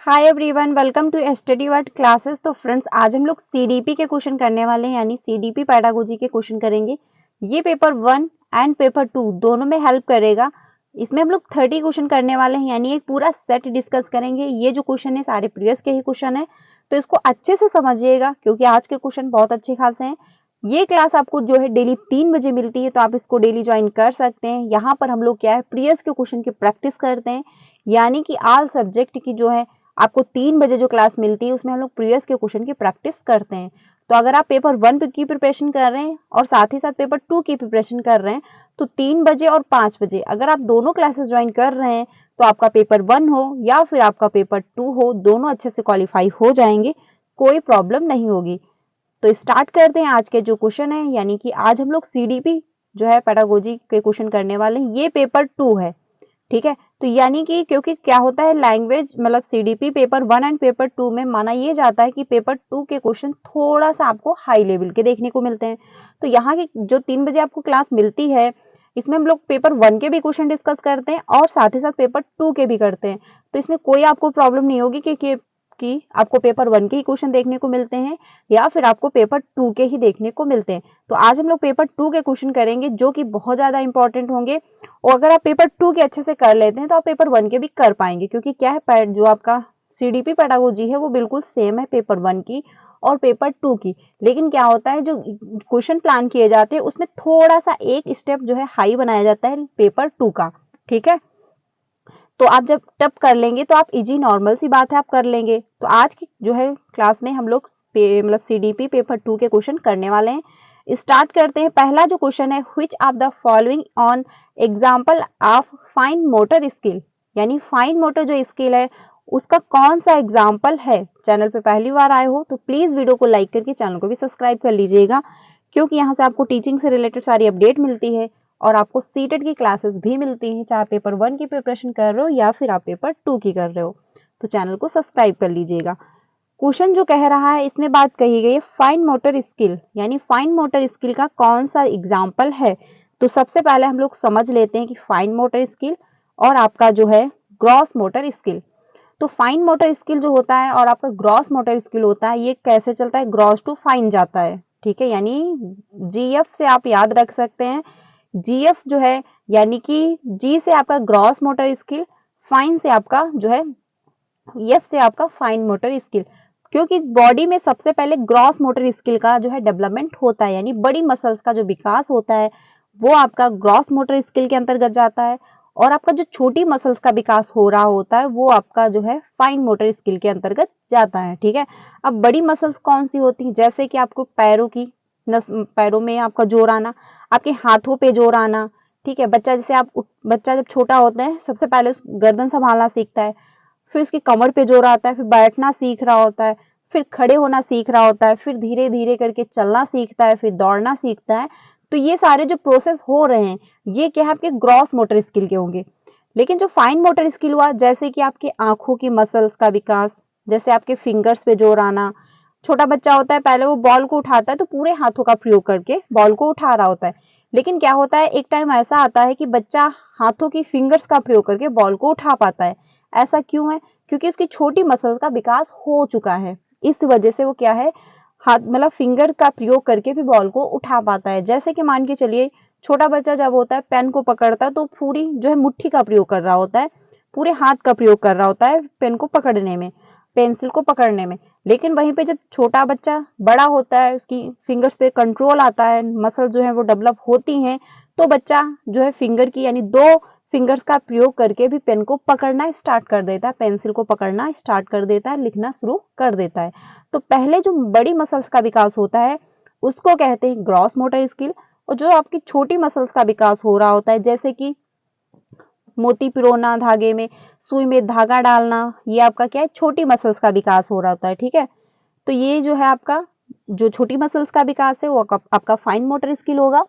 Hi everyone, welcome to study word classes. तो friends, आज हम लोग सीडीपी के क्वेश्चन करने वाले हैं, यानी सीडीपी पेडागोजी के क्वेश्चन करेंगे। ये पेपर 1 एंड पेपर 2 दोनों में हेल्प करेगा। इसमें हम लोग 30 क्वेश्चन करने वाले हैं, यानी एक पूरा सेट डिस्कस करेंगे। ये जो क्वेश्चन है सारे प्रीवियस के ही क्वेश्चन है, तो इसको अच्छे से समझिएगा क्योंकि आज के क्वेश्चन बहुत अच्छे खासे हैं। ये क्लास आपको जो है डेली 3 बजे मिलती है, तो आप इसको डेली ज्वाइन कर सकते हैं। यहाँ पर हम लोग क्या है, प्रीवियस के क्वेश्चन की प्रैक्टिस करते हैं, यानी कि ऑल सब्जेक्ट की जो है आपको 3 बजे जो क्लास मिलती है उसमें हम लोग प्रीवियस के क्वेश्चन की प्रैक्टिस करते हैं। तो अगर आप पेपर 1 की प्रिपरेशन कर रहे हैं और साथ ही साथ पेपर 2 की प्रिपरेशन कर रहे हैं, तो 3 बजे और 5 बजे अगर आप दोनों क्लासेस ज्वाइन कर रहे हैं, तो आपका पेपर 1 हो या फिर आपका पेपर 2 हो, दोनों अच्छे से क्वालिफाई हो जाएंगे, कोई प्रॉब्लम नहीं होगी। तो स्टार्ट करते हैं आज के जो क्वेश्चन है, यानी कि आज हम लोग सीडीपी जो है पेडागोजी के क्वेश्चन करने वाले हैं। ये पेपर 2 है, ठीक है। तो यानी कि क्योंकि क्या होता है, लैंग्वेज मतलब सीडीपी पेपर 1 एंड पेपर 2 में माना ये जाता है कि पेपर 2 के क्वेश्चन थोड़ा सा आपको हाई लेवल के देखने को मिलते हैं। तो यहाँ की जो 3 बजे आपको क्लास मिलती है, इसमें हम लोग पेपर 1 के भी क्वेश्चन डिस्कस करते हैं और साथ ही साथ पेपर 2 के भी करते हैं। तो इसमें कोई आपको प्रॉब्लम नहीं होगी कि आपको पेपर 1 के ही क्वेश्चन देखने को मिलते हैं या फिर आपको पेपर 2 के ही देखने को मिलते हैं। तो आज हम लोग पेपर 2 के क्वेश्चन करेंगे, जो कि बहुत ज्यादा इंपॉर्टेंट होंगे। और अगर आप पेपर 2 के अच्छे से कर लेते हैं तो आप पेपर 1 के भी कर पाएंगे, क्योंकि क्या है, जो आपका सीडीपी पेडागोजी है वो बिल्कुल सेम है पेपर 1 की और पेपर 2 की। लेकिन क्या होता है, जो क्वेश्चन प्लान किए जाते हैं उसमें थोड़ा सा एक स्टेप जो है हाई बनाया जाता है पेपर 2 का, ठीक है। तो आप जब टप कर लेंगे तो आप इजी, नॉर्मल सी बात है, आप कर लेंगे। तो आज की जो है क्लास में हम लोग मतलब सीडीपी पेपर 2 के क्वेश्चन करने वाले हैं। स्टार्ट करते हैं। पहला जो क्वेश्चन है, which of the following on example of fine motor skill, यानी फाइन मोटर जो स्किल है उसका कौन सा एग्जाम्पल है। चैनल पे पहली बार आए हो तो प्लीज वीडियो को लाइक करके चैनल को भी सब्सक्राइब कर लीजिएगा, क्योंकि यहाँ से आपको टीचिंग से रिलेटेड सारी अपडेट मिलती है और आपको सीटेट की क्लासेस भी मिलती हैं, चाहे पेपर 1 की प्रिपरेशन कर रहे हो या फिर आप पेपर 2 की कर रहे हो। तो चैनल को सब्सक्राइब कर लीजिएगा। क्वेश्चन जो कह रहा है, इसमें बात कही गई है फाइन मोटर स्किल, यानी फाइन मोटर स्किल का कौन सा एग्जाम्पल है। तो सबसे पहले हम लोग समझ लेते हैं कि फाइन मोटर स्किल और आपका जो है ग्रॉस मोटर स्किल। तो फाइन मोटर स्किल जो होता है और आपका ग्रॉस मोटर स्किल होता है, ये कैसे चलता है, ग्रॉस टू फाइन जाता है, ठीक है। यानी जीएफ से आप याद रख सकते हैं, जीएफ जो है यानी कि जी से आपका ग्रॉस मोटर स्किल, फाइन से आपका जो है एफ से आपका फाइन मोटर स्किल। क्योंकि बॉडी में सबसे पहले ग्रॉस मोटर स्किल का जो है डेवलपमेंट होता है, यानी बड़ी मसल्स का जो विकास होता है वो आपका ग्रॉस मोटर स्किल के अंतर्गत जाता है, और आपका जो छोटी मसल्स का विकास हो रहा होता है वो आपका जो है फाइन मोटर स्किल के अंतर्गत जाता है, ठीक है। अब बड़ी मसल्स कौन सी होती है, जैसे कि आपको पैरों की पैरों में आपका जोर आना, आपके हाथों पे जोर आना, ठीक है। बच्चा जैसे बच्चा जब छोटा होता है सबसे पहले उस गर्दन संभालना सीखता है, फिर उसकी कमर पे जोर आता है, फिर बैठना सीख रहा होता है, फिर खड़े होना सीख रहा होता है, फिर धीरे धीरे करके चलना सीखता है, फिर दौड़ना सीखता है। तो ये सारे जो प्रोसेस हो रहे हैं ये क्या है, आपके ग्रॉस मोटर स्किल के होंगे। लेकिन जो फाइन मोटर स्किल हुआ, जैसे कि आपके आंखों की मसल्स का विकास, जैसे आपके फिंगर्स पे जोर आना, छोटा बच्चा होता है पहले वो बॉल को उठाता है तो पूरे हाथों का प्रयोग करके बॉल को उठा रहा होता है। लेकिन क्या होता है, एक टाइम ऐसा आता है कि बच्चा हाथों की फिंगर्स का प्रयोग करके बॉल को उठा पाता है। ऐसा क्यों है, क्योंकि उसकी छोटी मसल्स का विकास हो चुका है, इस वजह से वो क्या है, हाथ मतलब फिंगर का प्रयोग करके भी बॉल को उठा पाता है। जैसे कि मान के चलिए, छोटा बच्चा जब होता है पेन को पकड़ता है तो पूरी जो है मुट्ठी का प्रयोग कर रहा होता है, पूरे हाथ का प्रयोग कर रहा होता है पेन को पकड़ने में, पेंसिल को पकड़ने में। लेकिन वहीं पे जब छोटा बच्चा बड़ा होता है, उसकी फिंगर्स पे कंट्रोल आता है, मसल जो है वो डेवलप होती हैं, तो बच्चा जो है फिंगर की यानी दो फिंगर्स का प्रयोग करके भी पेन को पकड़ना स्टार्ट कर देता है, पेंसिल को पकड़ना स्टार्ट कर देता है, लिखना शुरू कर देता है। तो पहले जो बड़ी मसल्स का विकास होता है उसको कहते हैं ग्रॉस मोटर स्किल, और जो आपकी छोटी मसल्स का विकास हो रहा होता है, जैसे कि मोती पिरोना धागे में, सुई में धागा डालना, ये आपका क्या है, छोटी मसल्स का विकास हो रहा होता है, ठीक है। तो ये जो है आपका जो छोटी मसल्स का विकास है वो आपका फाइन मोटर स्किल होगा,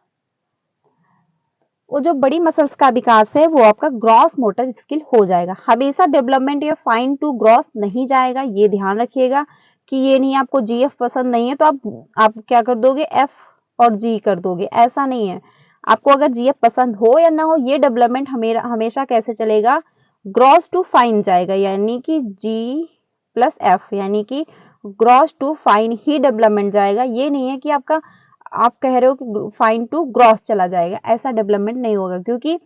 वो जो बड़ी मसल्स का विकास है वो आपका ग्रॉस मोटर स्किल हो जाएगा। हमेशा डेवलपमेंट या फाइन टू ग्रॉस नहीं जाएगा, ये ध्यान रखिएगा कि ये नहीं आपको जीएफ पसंद नहीं है तो आप क्या कर दोगे, एफ और जी कर दोगे, ऐसा नहीं है। आपको अगर जीएफ पसंद हो या ना हो, ये डेवलपमेंट हमेशा कैसे चलेगा, ग्रॉस टू फाइन जाएगा, यानी कि जी प्लस एफ, यानी कि ग्रॉस टू फाइन ही डेवलपमेंट जाएगा। ये नहीं है कि आपका आप कह रहे हो कि फाइन टू ग्रॉस चला जाएगा, ऐसा डेवलपमेंट नहीं होगा, क्योंकि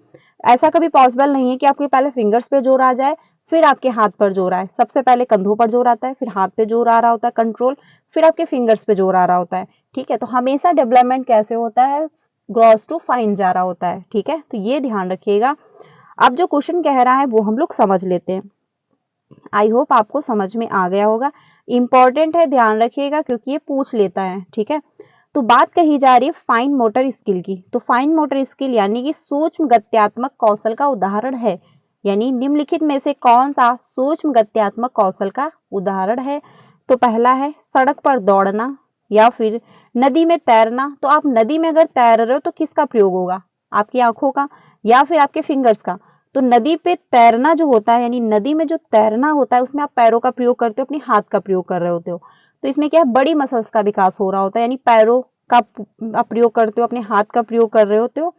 ऐसा कभी पॉसिबल नहीं है कि आपके पहले फिंगर्स पे जोर आ जाए फिर आपके हाथ पर जोर आए। सबसे पहले कंधों पर जोर आता है, फिर हाथ पे जोर आ रहा होता है कंट्रोल, फिर आपके फिंगर्स पे जोर आ रहा होता है। ठीक है, तो हमेशा डेवलपमेंट कैसे होता है, ग्रॉस टू फाइन जा रहा होता है। ठीक है, तो ये ध्यान रखिएगा। अब जो क्वेश्चन कह रहा है वो हम लोग समझ लेते हैं। आई होप आपको समझ में आ गया होगा। इंपॉर्टेंट है, ध्यान रखिएगा, क्योंकि ये पूछ लेता है। ठीक है, तो बात कही जा रही है फाइन मोटर स्किल की। तो फाइन मोटर स्किल यानी कि सूक्ष्म गत्यात्मक कौशल का उदाहरण है, यानी निम्नलिखित में से कौन सा सूक्ष्म गत्यात्मक कौशल का उदाहरण है। तो पहला है सड़क पर दौड़ना या फिर नदी में तैरना। तो आप नदी में अगर तैर रहे हो तो किसका प्रयोग होगा, आपकी आंखों का या फिर आपके फिंगर्स का। तो नदी पे तैरना जो होता है, यानी नदी में जो तैरना होता है, उसमें आप पैरों का प्रयोग करते हो, अपने हाथ का प्रयोग कर रहे होते हो। तो इसमें क्या है, बड़ी मसल्स का विकास हो रहा होता है, यानी पैरों का आप प्रयोग करते हो, अपने हाथ का प्रयोग कर रहे होते हो।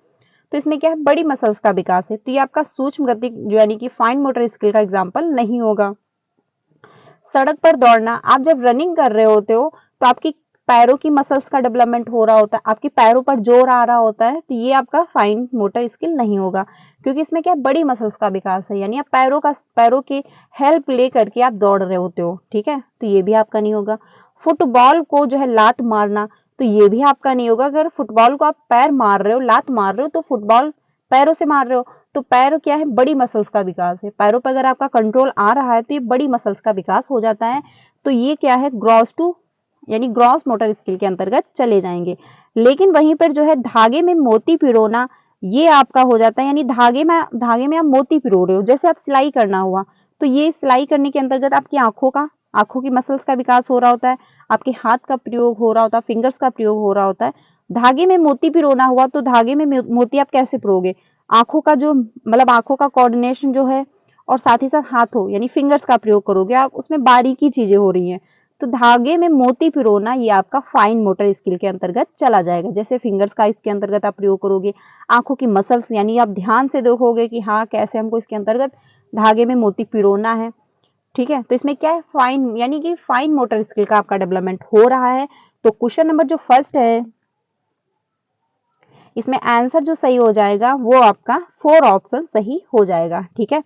तो इसमें क्या है, बड़ी मसल्स का विकास है। तो ये आपका सूक्ष्म गति यानी कि फाइन मोटर स्किल का एग्जाम्पल नहीं होगा। सड़क पर दौड़ना, आप जब रनिंग कर रहे होते हो तो आपकी पैरों की मसल्स का डेवलपमेंट हो रहा होता है, आपकी पैरों पर जोर आ रहा होता है। तो ये आपका फाइन मोटर स्किल नहीं होगा, क्योंकि इसमें क्या बड़ी मसल्स का विकास है, यानी आप पैरों की हेल्प लेकर के आप दौड़ रहे होते हो। ठीक है, तो ये भी आपका नहीं होगा। फुटबॉल को जो है लात मारना, तो ये भी आपका नहीं होगा। अगर फुटबॉल को आप पैर मार रहे हो, लात मार रहे हो, तो फुटबॉल पैरों से मार रहे हो, तो पैर क्या है, बड़ी मसल्स का विकास है। पैरों पर अगर आपका कंट्रोल आ रहा है तो ये बड़ी मसल्स का विकास हो जाता है। तो ये क्या है, ग्रॉस टू यानी ग्रॉस मोटर स्किल के अंतर्गत चले जाएंगे। लेकिन वहीं पर जो है धागे में मोती पिरोना, ये आपका हो जाता है, यानी धागे में आप मोती पिरो रहे हो, जैसे आप सिलाई करना हुआ। तो ये सिलाई करने के अंतर्गत आपकी आंखों की मसल्स का विकास हो रहा होता है, आपके हाथ का प्रयोग हो रहा होता है, फिंगर्स का प्रयोग हो रहा होता है। धागे में मोती पिरोना हुआ, तो धागे में मोती आप कैसे पिरोगे, आंखों का जो मतलब आंखों का कोऑर्डिनेशन जो है, और साथ ही साथ हाथों यानी फिंगर्स का प्रयोग करोगे आप, उसमें बारीकी चीजें हो रही हैं। तो धागे में मोती पिरोना ये आपका फाइन मोटर स्किल के अंतर्गत चला जाएगा। जैसे फिंगर्स का इसके अंतर्गत आप प्रयोग करोगे, आंखों की मसल्स यानी आप ध्यान से देखोगे कि हाँ कैसे हमको इसके अंतर्गत धागे में मोती पिरोना है। ठीक है, तो इसमें क्या है, फाइन यानी कि फाइन मोटर स्किल का आपका डेवलपमेंट हो रहा है। तो क्वेश्चन नंबर जो फर्स्ट है, इसमें आंसर जो सही हो जाएगा वो आपका 4 ऑप्शन सही हो जाएगा। ठीक है,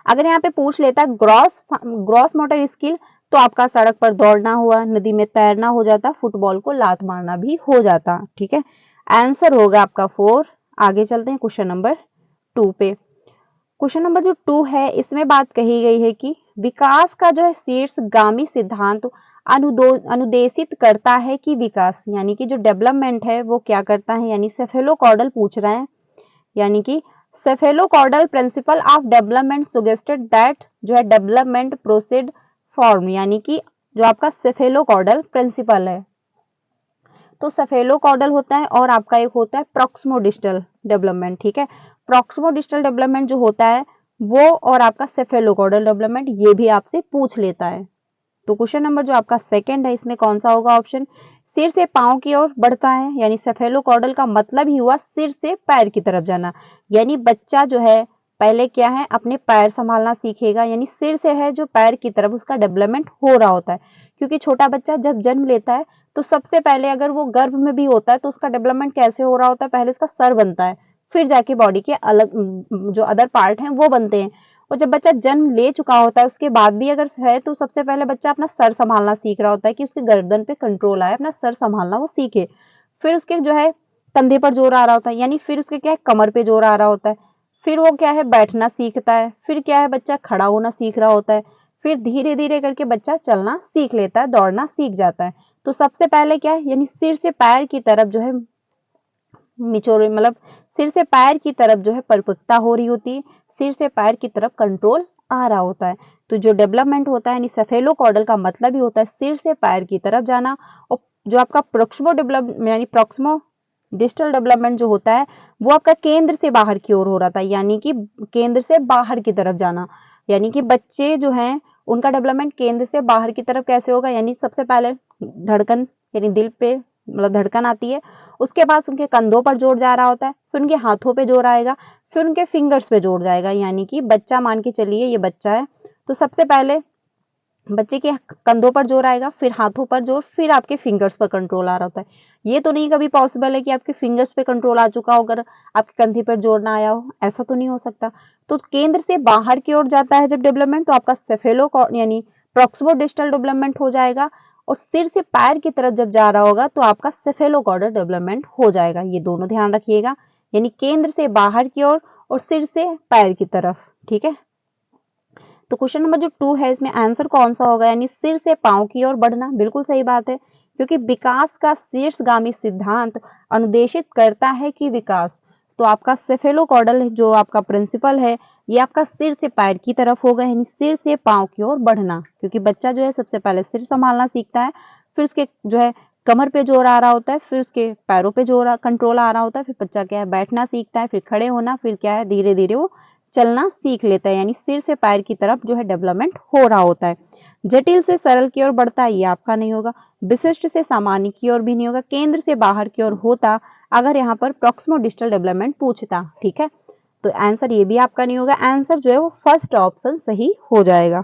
अगर यहाँ पे पूछ लेता ग्रॉस मोटर स्किल, तो आपका सड़क पर दौड़ना हुआ, नदी में तैरना हो जाता, फुटबॉल को लात मारना भी हो जाता। ठीक है, आंसर होगा आपका 4। आगे चलते हैं क्वेश्चन नंबर 2 पे। क्वेश्चन नंबर जो 2 है, इसमें बात कही गई है कि विकास का जो है शीर्षगामी सिद्धांत अनुदेशित करता है कि विकास यानी कि जो डेवलपमेंट है वो क्या करता है, यानी सेफेलोकॉर्डल पूछ रहे हैं, यानी कि सेफेलोकॉर्डल प्रिंसिपल ऑफ डेवलपमेंट सुगेस्टेड दैट जो है डेवलपमेंट प्रोसीड फॉर्म, यानी कि जो आपका सेफेलोकॉर्डल प्रिंसिपल है। तो सेफेलोकॉर्डल होता है और आपका एक होता है प्रॉक्सिमोडिस्टल डेवलपमेंट। ठीक है, प्रॉक्सिमोडिस्टल डेवलपमेंट जो होता है वो और आपका सेफेलोकॉर्डल डेवलपमेंट ये भी आपसे पूछ लेता है। तो क्वेश्चन नंबर जो आपका सेकंड है, इसमें कौन सा होगा ऑप्शन, सिर से पांव की ओर बढ़ता है, यानी सेफेलोकॉर्डल का मतलब ही हुआ सिर से पैर की तरफ जाना। यानी बच्चा जो है पहले क्या है, अपने पैर संभालना सीखेगा, यानी सिर से है जो पैर की तरफ उसका डेवलपमेंट हो रहा होता है। क्योंकि छोटा बच्चा जब जन्म लेता है तो सबसे पहले अगर वो गर्भ में भी होता है तो उसका डेवलपमेंट कैसे हो रहा होता है, पहले उसका सर बनता है, फिर जाके बॉडी के अलग जो अदर पार्ट हैं वो बनते हैं। और जब बच्चा जन्म ले चुका होता है उसके बाद भी अगर है तो सबसे पहले बच्चा अपना सर संभालना सीख रहा होता है, कि उसके गर्दन पे कंट्रोल आए, अपना सर संभालना वो सीखे। फिर उसके जो है कंधे पर जोर आ रहा होता है, यानी फिर उसके क्या है कमर पे जोर आ रहा होता है। फिर वो क्या है बैठना सीखता है, फिर क्या है बच्चा खड़ा होना सीख रहा होता है, फिर धीरे धीरे करके बच्चा चलना सीख लेता है, दौड़ना सीख जाता है। तो सबसे पहले क्या है, यानी सिर से पैर की तरफ जो है मिचोर मतलब सिर से पैर की तरफ जो है परिपक्वता हो रही होती है, सिर से पैर की तरफ कंट्रोल आ रहा होता है। तो जो डेवलपमेंट होता है यानी सेफेलोकॉर्डल का मतलब ही होता है सिर से पैर की तरफ जाना। और जो आपका प्रोक्सिमो डेवलप यानी प्रोक्सिमो डिस्टल डेवलपमेंट जो होता है वो आपका केंद्र से बाहर की ओर हो रहा था, यानी कि केंद्र से बाहर की तरफ जाना। यानी कि बच्चे जो हैं उनका डेवलपमेंट केंद्र से बाहर की तरफ कैसे होगा, यानी सबसे पहले धड़कन यानी दिल पे मतलब धड़कन आती है, उसके बाद उनके कंधों पर जोर जा रहा होता है, फिर उनके हाथों पे जोर आएगा, फिर उनके फिंगर्स पे जोर जाएगा। यानी कि बच्चा मान के चलिए ये बच्चा है, तो सबसे पहले बच्चे के कंधों पर जोर आएगा, फिर हाथों पर जोर, फिर आपके फिंगर्स पर कंट्रोल आ रहा होता है। ये तो नहीं कभी पॉसिबल है कि आपके फिंगर्स पे कंट्रोल आ चुका हो अगर आपके कंधे पर जोर ना आया हो, ऐसा तो नहीं हो सकता। तो केंद्र से बाहर की ओर जाता है जब डेवलपमेंट, तो आपका सेफेलो यानी प्रॉक्सिमो डिस्टल डेवलपमेंट हो जाएगा, और सिर से पैर की तरफ जब जा रहा होगा तो आपका सेफेलोकॉर्डल डेवलपमेंट हो जाएगा। ये दोनों ध्यान रखिएगा, यानी केंद्र से बाहर की ओर और सिर से पैर की तरफ। ठीक है, तो क्वेश्चन नंबर जो 2 है इसमें आंसर कौन सा होगा, यानी सिर से पांव की ओर बढ़ना। बिल्कुल सही बात है, क्योंकि विकास का शीर्षगामी सिद्धांत अनुदेशित करता है कि विकास, तो आपका सेफेलोकॉर्डल जो आपका प्रिंसिपल है ये आपका सिर से पैर की तरफ होगा, यानी सिर से पांव की ओर बढ़ना, क्योंकि बच्चा जो है सबसे पहले सिर संभालना सीखता है, फिर उसके जो है कमर पे जोर आ रहा होता है, फिर उसके पैरों पे जोर कंट्रोल आ रहा होता है, फिर बच्चा क्या है बैठना सीखता है, फिर खड़े होना, फिर क्या है धीरे धीरे वो चलना सीख लेता है, यानी सिर से पैर की तरफ जो है डेवलपमेंट हो रहा होता है। जटिल से सरल की ओर बढ़ता है, ये आपका नहीं होगा। विशिष्ट से सामान्य की ओर भी नहीं होगा। केंद्र से बाहर की ओर होता अगर यहाँ पर प्रॉक्सिमो डिस्टल डेवलपमेंट पूछता। ठीक है, तो आंसर ये भी आपका नहीं होगा। आंसर जो है वो फर्स्ट ऑप्शन सही हो जाएगा।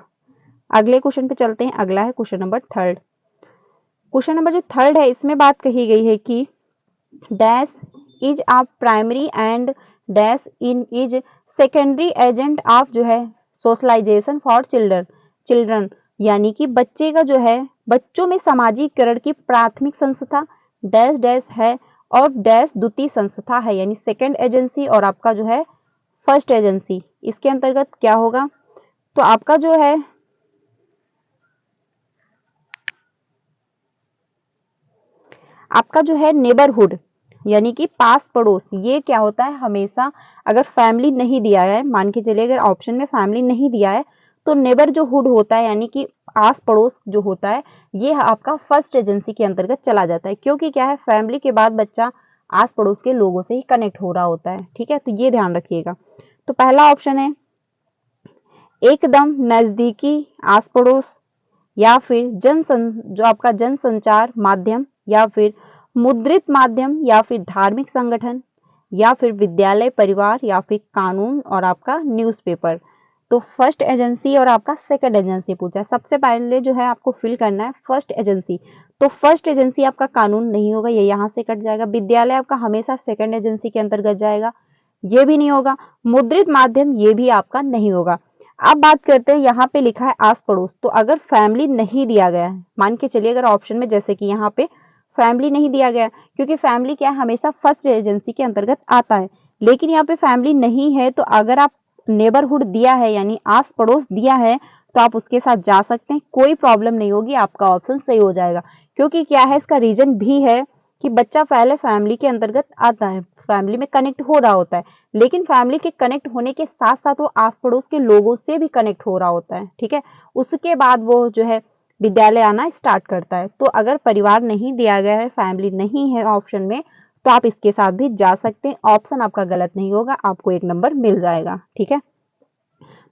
अगले क्वेश्चन पे चलते हैं। अगला है क्वेश्चन नंबर 3। क्वेश्चन नंबर जो 3 है इसमें बात कही गई है कि dash is a primary and dash in is secondary agent of जो है सोशलाइजेशन फॉर चिल्ड्रन, यानी कि बच्चे का जो है बच्चों में सामाजिकरण की प्राथमिक संस्था डैश डैश है और डैश द्वितीय संस्था है, यानी सेकेंड एजेंसी और आपका जो है फर्स्ट एजेंसी। इसके अंतर्गत क्या होगा, तो आपका जो है आपका जो है नेबरहुड यानी कि पास पड़ोस, ये क्या होता है हमेशा अगर फैमिली नहीं दिया है, मान के चलिए अगर ऑप्शन में फैमिली नहीं दिया है तो नेबर जो हुड होता है यानी कि आस पड़ोस जो होता है ये आपका फर्स्ट एजेंसी के अंतर्गत चला जाता है, क्योंकि क्या है फैमिली के बाद बच्चा आस पड़ोस के लोगों से ही कनेक्ट हो रहा होता है। ठीक है, तो ये ध्यान रखिएगा। तो पहला ऑप्शन है एकदम नजदीकी आस पड़ोस, या फिर जो आपका जनसंचार माध्यम, या फिर मुद्रित माध्यम, या फिर धार्मिक संगठन, या फिर विद्यालय परिवार, या फिर कानून और आपका न्यूज़पेपर। तो फर्स्ट एजेंसी और आपका सेकंड एजेंसी पूछा है। सबसे पहले जो है आपको फिल करना है फर्स्ट एजेंसी, तो फर्स्ट एजेंसी आपका कानून नहीं होगा, ये यहाँ से कट जाएगा। विद्यालय आपका हमेशा सेकंड एजेंसी के अंतर्गत जाएगा, ये भी नहीं होगा। मुद्रित माध्यम ये भी आपका नहीं होगा। अब बात करते हैं, यहाँ पे लिखा है आस पड़ोस, तो अगर फैमिली नहीं दिया गया है, मान के चलिए अगर ऑप्शन में जैसे कि यहाँ पे फैमिली नहीं दिया गया, क्योंकि फैमिली क्या है हमेशा फर्स्ट एजेंसी के अंतर्गत आता है, लेकिन यहाँ पे फैमिली नहीं है, तो अगर आप नेबरहुड दिया है यानी आस पड़ोस दिया है तो आप उसके साथ जा सकते हैं, कोई प्रॉब्लम नहीं होगी, आपका ऑप्शन सही हो जाएगा। क्योंकि क्या है इसका रीजन भी है कि बच्चा पहले फैमिली के अंतर्गत आता है, फैमिली में कनेक्ट हो रहा होता है, लेकिन फैमिली के कनेक्ट होने के साथ साथ वो आस पड़ोस के लोगों से भी कनेक्ट हो रहा होता है। ठीक है, उसके बाद वो जो है विद्यालय आना स्टार्ट करता है। तो अगर परिवार नहीं दिया गया है, फैमिली नहीं है ऑप्शन में, तो आप इसके साथ भी जा सकते हैं, ऑप्शन आपका गलत नहीं होगा, आपको 1 नंबर मिल जाएगा। ठीक है,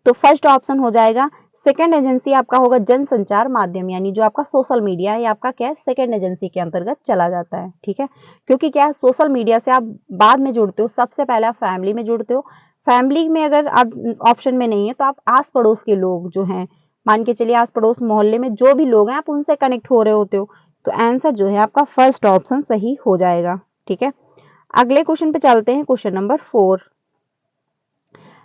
तो फर्स्ट ऑप्शन हो जाएगा। सेकेंड एजेंसी आपका होगा जनसंचार माध्यम, यानी जो आपका सोशल मीडिया है आपका क्या है सेकेंड एजेंसी के अंतर्गत चला जाता है। ठीक है, क्योंकि क्या है सोशल मीडिया से आप बाद में जुड़ते हो, सबसे पहले आप फैमिली में जुड़ते हो, फैमिली में अगर आप ऑप्शन में नहीं है तो आप आस पड़ोस के लोग जो हैं, मान के चलिए आस पड़ोस मोहल्ले में जो भी लोग हैं आप उनसे कनेक्ट हो रहे होते हो, तो आंसर जो है आपका फर्स्ट ऑप्शन सही हो जाएगा। ठीक है, अगले क्वेश्चन पे चलते हैं, क्वेश्चन नंबर 4।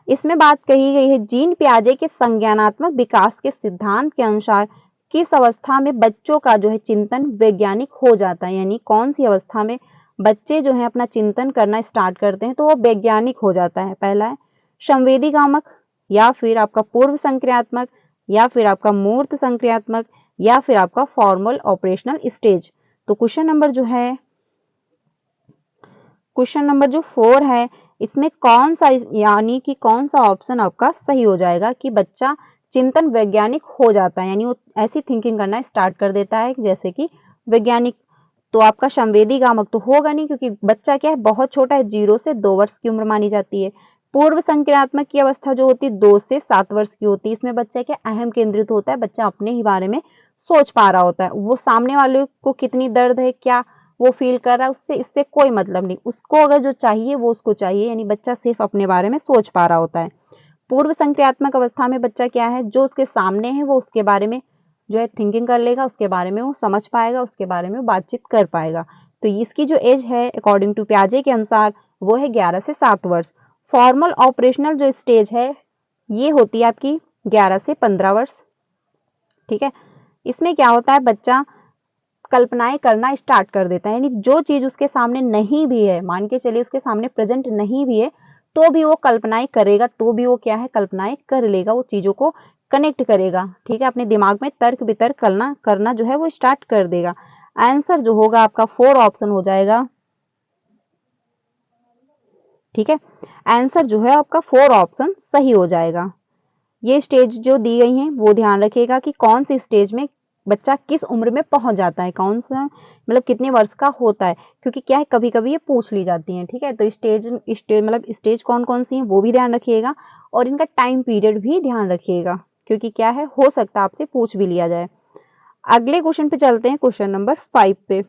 इसमें बात कही गई है जीन पियाजे के संज्ञानात्मक विकास के सिद्धांत के अनुसार किस अवस्था में बच्चों का जो है चिंतन वैज्ञानिक हो जाता है, यानी कौन सी अवस्था में बच्चे जो है अपना चिंतन करना स्टार्ट करते हैं तो वो वैज्ञानिक हो जाता है। पहला है संवेदीगामक, या फिर आपका पूर्व संक्रियात्मक, या फिर आपका मूर्त संक्रियात्मक, या फिर आपका फॉर्मल ऑपरेशनल स्टेज। तो क्वेश्चन नंबर जो 4 है इसमें कौन सा यानी कि कौन सा ऑप्शन आपका सही हो जाएगा कि बच्चा चिंतन वैज्ञानिक हो जाता है, यानी वो ऐसी थिंकिंग करना स्टार्ट कर देता है जैसे कि वैज्ञानिक। तो आपका संवेदीगामक तो होगा नहीं, क्योंकि बच्चा क्या है बहुत छोटा है, 0 से 2 वर्ष की उम्र मानी जाती है। पूर्व संक्रियात्मक की अवस्था जो होती है 2 से 7 वर्ष की होती है, इसमें बच्चा क्या अहम केंद्रित होता है, बच्चा अपने ही बारे में सोच पा रहा होता है, वो सामने वाले को कितनी दर्द है क्या वो फील कर रहा है उससे इससे कोई मतलब नहीं, उसको अगर जो चाहिए वो उसको चाहिए, यानी बच्चा सिर्फ अपने बारे में सोच पा रहा होता है। पूर्व संक्रियात्मक अवस्था में बच्चा क्या है जो उसके सामने है वो उसके बारे में जो है थिंकिंग कर लेगा, उसके बारे में वो समझ पाएगा, उसके बारे में वो बातचीत कर पाएगा। तो इसकी जो एज है अकॉर्डिंग टू पियाजे के अनुसार वो है 11 से 7 वर्ष। फॉर्मल ऑपरेशनल जो स्टेज है ये होती है आपकी 11 से 15 वर्ष। ठीक है, इसमें क्या होता है, बच्चा कल्पनाएं करना स्टार्ट कर देता है, यानी जो चीज उसके सामने नहीं भी है, मान के चलिए उसके सामने प्रेजेंट नहीं भी है, तो भी वो कल्पनाएं करेगा, तो भी वो क्या है, कल्पनाएं कर लेगा, वो चीजों को कनेक्ट करेगा। ठीक है, अपने दिमाग में तर्क वितर्क करना जो है वो स्टार्ट कर देगा। आंसर जो होगा आपका 4 ऑप्शन हो जाएगा। ठीक है, आंसर जो है आपका 4 ऑप्शन सही हो जाएगा। ये स्टेज जो दी गई हैं वो ध्यान रखिएगा कि कौन सी स्टेज में बच्चा किस उम्र में पहुंच जाता है, कौन सा मतलब कितने वर्ष का होता है, क्योंकि क्या है कभी कभी ये पूछ ली जाती हैं। ठीक है, तो स्टेज कौन कौन सी हैं वो भी ध्यान रखिएगा, और इनका टाइम पीरियड भी ध्यान रखिएगा, क्योंकि क्या है हो सकता है आपसे पूछ भी लिया जाए। अगले क्वेश्चन पे चलते हैं, क्वेश्चन नंबर 5 पे।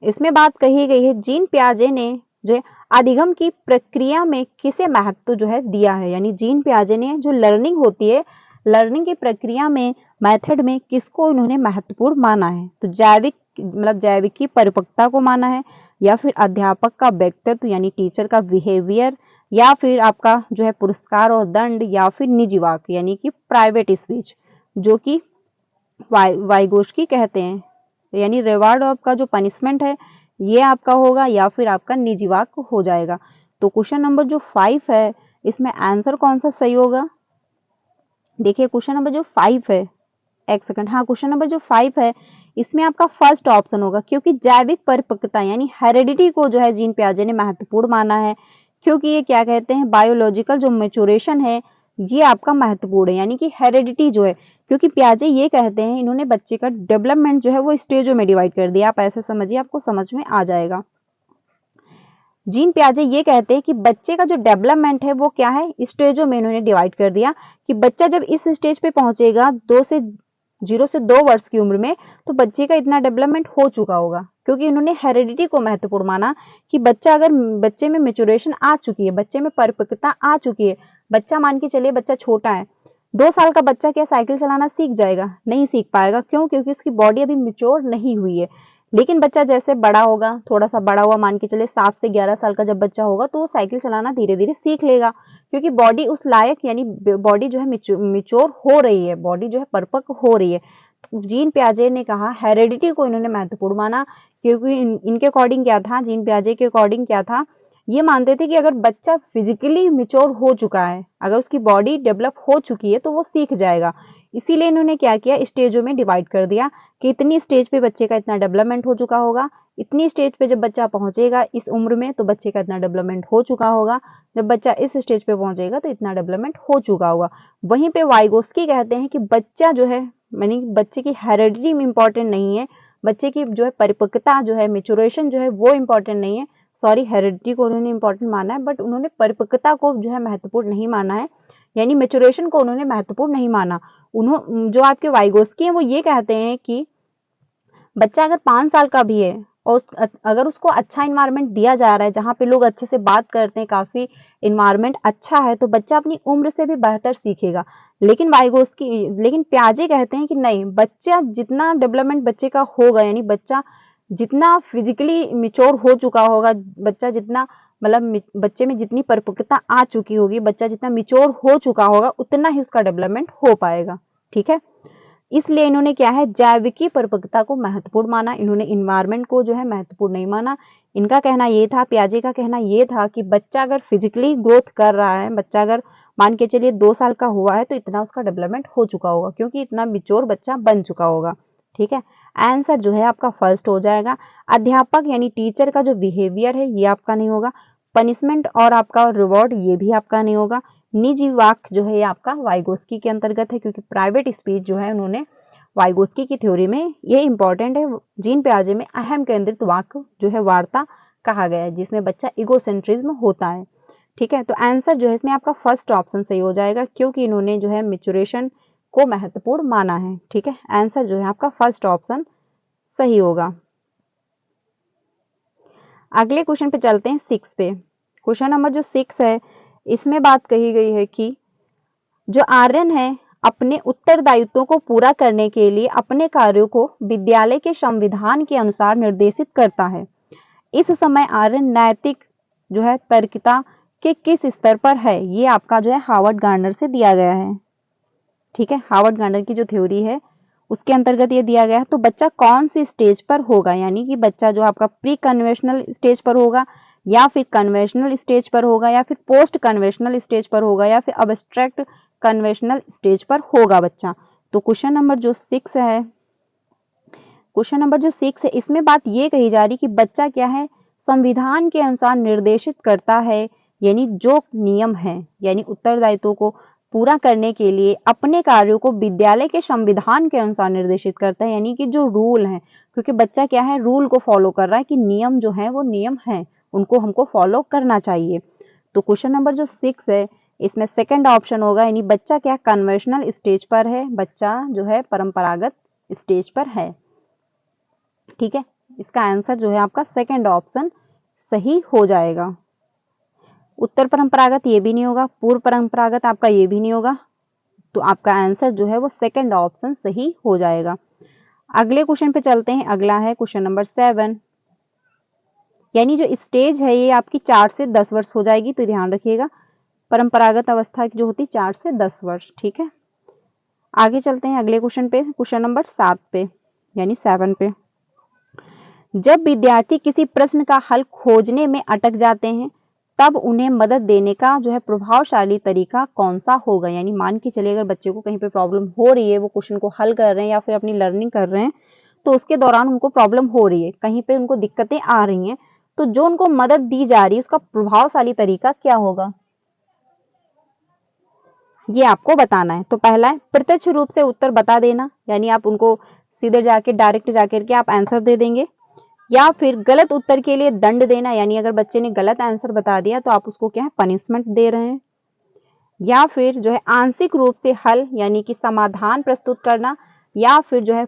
इसमें बात कही गई है जीन पियाजे ने जो है अधिगम की प्रक्रिया में किसे महत्व जो है दिया है, यानी जीन पियाजे ने जो लर्निंग होती है, लर्निंग की प्रक्रिया में मेथड में किसको इन्होंने महत्वपूर्ण माना है। तो जैविक की परिपक्वता को माना है, या फिर अध्यापक का व्यक्तित्व यानी टीचर का बिहेवियर, या फिर आपका जो है पुरस्कार और दंड, या फिर निजी वाक्य यानी कि प्राइवेट स्पीच, जो कि वाइगोस्की कहते हैं, यानी रिवार्ड आपका जो पनिशमेंट है ये आपका होगा, या फिर आपका निजी वाक्य हो जाएगा। तो क्वेश्चन नंबर जो 5 है इसमें आंसर कौन सा सही होगा, देखिए क्वेश्चन नंबर जो 5 है, एक सेकंड, हाँ क्वेश्चन नंबर जो 5 है इसमें आपका फर्स्ट ऑप्शन होगा, क्योंकि जैविक परिपक्वता यानी हेरिडिटी को जो है जीन पियाजे ने महत्वपूर्ण माना है, क्योंकि ये क्या कहते हैं, बायोलॉजिकल जो मेचुरेशन है ये आपका महत्वपूर्ण है, यानी कि हेरिडिटी जो है, क्योंकि पियाजे ये कहते हैं, इन्होंने बच्चे का डेवलपमेंट जो है वो स्टेजों में डिवाइड कर दिया। आप ऐसे समझिए, आपको समझ में आ जाएगा। जीन पियाजे ये कहते हैं कि बच्चे का जो डेवलपमेंट है वो क्या है, स्टेजों में इन्होंने डिवाइड कर दिया, कि बच्चा जब इस स्टेज पे पहुंचेगा 0 से 2 वर्ष की उम्र में, तो बच्चे का इतना डेवलपमेंट हो चुका होगा, क्योंकि इन्होंने हेरिडिटी को महत्वपूर्ण माना, कि बच्चा अगर बच्चे में मेचुरेशन आ चुकी है, बच्चे में परिपक्वता आ चुकी है, बच्चा मान के चलिए बच्चा छोटा है, 2 साल का बच्चा क्या साइकिल चलाना सीख जाएगा, नहीं सीख पाएगा, क्यों, क्योंकि उसकी बॉडी अभी मेच्योर नहीं हुई है। लेकिन बच्चा जैसे बड़ा होगा, थोड़ा सा बड़ा हुआ, मान के चले 7 से 11 साल का जब बच्चा होगा, तो वो साइकिल चलाना धीरे धीरे सीख लेगा, क्योंकि बॉडी उस लायक यानी बॉडी जो है मिच्योर हो रही है, बॉडी जो है परिपक्व हो रही है। तो जीन पियाजे ने कहा हेरिडिटी को इन्होंने महत्वपूर्ण माना, क्योंकि इनके अकॉर्डिंग क्या था, जीन पियाजे के अकॉर्डिंग क्या था, ये मानते थे कि अगर बच्चा फिजिकली मिच्योर हो चुका है, अगर उसकी बॉडी डेवलप हो चुकी है, तो वो सीख जाएगा। इसीलिए इन्होंने क्या किया, स्टेजों में डिवाइड कर दिया, कि इतनी स्टेज पे बच्चे का इतना डेवलपमेंट हो चुका होगा, इतनी स्टेज पे जब बच्चा पहुंचेगा इस उम्र में तो बच्चे का इतना डेवलपमेंट हो चुका होगा, जब बच्चा इस स्टेज पे पहुंचेगा तो इतना डेवलपमेंट हो चुका होगा। वहीं पे वाइगोस्की कहते हैं कि बच्चा जो है, यानी बच्चे की हेरिडिटी में इंपॉर्टेंट नहीं है, बच्चे की जो है परिपक्वता जो है, मेचुरेशन जो है वो इंपॉर्टेंट नहीं है। सॉरी, हेरिडिटी को उन्होंने इंपॉर्टेंट माना है, बट उन्होंने परिपक्वता को जो है महत्वपूर्ण नहीं माना है, यानी मेचुरेशन को उन्होंने महत्वपूर्ण नहीं माना। जो आपके वाइगोस्की हैं वो ये कहते हैं कि बच्चा अगर 5 साल का भी है और अगर उसको अच्छा इन्वायरमेंट दिया जा रहा है, जहाँ पे लोग अच्छे से बात करते हैं, काफी इन्वायरमेंट अच्छा है, तो बच्चा अपनी उम्र से भी बेहतर सीखेगा। लेकिन पियाजे कहते हैं कि नहीं, बच्चा जितना डेवलपमेंट बच्चे का होगा, यानी बच्चा जितना फिजिकली मिच्योर हो चुका होगा, बच्चा जितना मतलब बच्चे में जितनी परिपक्वता आ चुकी होगी, बच्चा जितना मिच्योर हो चुका होगा, उतना ही उसका डेवलपमेंट हो पाएगा। ठीक है, इसलिए इन्होंने क्या है, जैविकी परिपक्वता को महत्वपूर्ण माना, इन्होंने इन्वायरमेंट को जो है महत्वपूर्ण नहीं माना। इनका कहना ये था, पियाजे का कहना ये था कि बच्चा अगर फिजिकली ग्रोथ कर रहा है, बच्चा अगर मान के चलिए 2 साल का हुआ है, तो इतना उसका डेवलपमेंट हो चुका होगा, क्योंकि इतना मिच्योर बच्चा बन चुका होगा। ठीक है, आंसर जो है आपका फर्स्ट हो जाएगा। अध्यापक यानी टीचर का जो बिहेवियर है ये आपका नहीं होगा, पनिशमेंट और आपका रिवॉर्ड ये भी आपका नहीं होगा, निजी वाक्य जो है ये आपका वाइगोस्की के अंतर्गत है, क्योंकि प्राइवेट स्पीच जो है उन्होंने वाइगोस्की की थ्योरी में ये इंपॉर्टेंट है। जीन पियाजे में अहम केंद्रित वाक्य जो है वार्ता कहा गया है, जिसमें बच्चा इगोसेंट्रिज्म होता है। ठीक है, तो आंसर जो है इसमें आपका फर्स्ट ऑप्शन सही हो जाएगा, क्योंकि इन्होंने जो है मेचुरेशन को महत्वपूर्ण माना है। ठीक है, आंसर जो है आपका फर्स्ट ऑप्शन सही होगा। अगले क्वेश्चन पे चलते हैं 6 पे। क्वेश्चन नंबर जो 6 है इसमें बात कही गई है कि जो आर्यन है अपने उत्तरदायित्वों को पूरा करने के लिए अपने कार्यों को विद्यालय के संविधान के अनुसार निर्देशित करता है। इस समय आर्यन नैतिक जो है तर्कता के किस स्तर पर है, ये आपका जो है हार्वर्ड गार्डनर से दिया गया है। ठीक है, हार्वर्ड गार्डनर की जो थ्योरी है उसके अंतर्गत ये दिया गया है। तो बच्चा कौन सी स्टेज पर होगा, यानी कि बच्चा जो आपका प्री कन्वेंशनल स्टेज पर होगा, या फिर कन्वेंशनल स्टेज पर होगा, या फिर पोस्ट कन्वेंशनल स्टेज पर होगा, या फिर अब्स्ट्रैक्ट कन्वेंशनल स्टेज पर होगा बच्चा। तो क्वेश्चन नंबर जो 6 है, क्वेश्चन नंबर जो 6 है, इसमें बात ये कही जा रही कि बच्चा क्या है, संविधान के अनुसार निर्देशित करता है, यानी जो नियम है, यानी उत्तरदायित्व को पूरा करने के लिए अपने कार्यों को विद्यालय के संविधान के अनुसार निर्देशित करता है, यानी कि जो रूल है, क्योंकि बच्चा क्या है, रूल को फॉलो कर रहा है कि नियम जो है वो नियम है, उनको हमको फॉलो करना चाहिए। तो क्वेश्चन नंबर जो 6 है, इसमें सेकंड ऑप्शन होगा, यानी बच्चा क्या कन्वेंशनल स्टेज पर है, बच्चा जो है परंपरागत स्टेज पर है। ठीक है, इसका आंसर जो है आपका सेकंड ऑप्शन सही हो जाएगा। उत्तर परंपरागत ये भी नहीं होगा, पूर्व परंपरागत आपका ये भी नहीं होगा, तो आपका आंसर जो है वो सेकंड ऑप्शन सही हो जाएगा। अगले क्वेश्चन पे चलते हैं। अगला है क्वेश्चन नंबर 7, यानी जो स्टेज है ये आपकी 4 से 10 वर्ष हो जाएगी, तो ध्यान रखिएगा परंपरागत अवस्था की जो होती 4 से 10 वर्ष। ठीक है, आगे चलते हैं अगले क्वेश्चन पे, क्वेश्चन नंबर 7 पे, यानी 7 पे। जब विद्यार्थी किसी प्रश्न का हल खोजने में अटक जाते हैं, तब उन्हें मदद देने का जो है प्रभावशाली तरीका कौन सा होगा, यानी मान के चलिए अगर बच्चे को कहीं पे प्रॉब्लम हो रही है, वो क्वेश्चन को हल कर रहे हैं या फिर अपनी लर्निंग कर रहे हैं, तो उसके दौरान उनको प्रॉब्लम हो रही है, कहीं पे उनको दिक्कतें आ रही हैं, तो जो उनको मदद दी जा रही है उसका प्रभावशाली तरीका क्या होगा, ये आपको बताना है। तो पहला है प्रत्यक्ष रूप से उत्तर बता देना, यानी आप उनको सीधे जाके डायरेक्ट जाकर के आप आंसर दे देंगे, या फिर गलत उत्तर के लिए दंड देना, यानी अगर बच्चे ने गलत आंसर बता दिया तो आप उसको क्या है पनिशमेंट दे रहे हैं, या फिर जो है आंशिक रूप से हल, यानी कि समाधान प्रस्तुत करना, या फिर जो है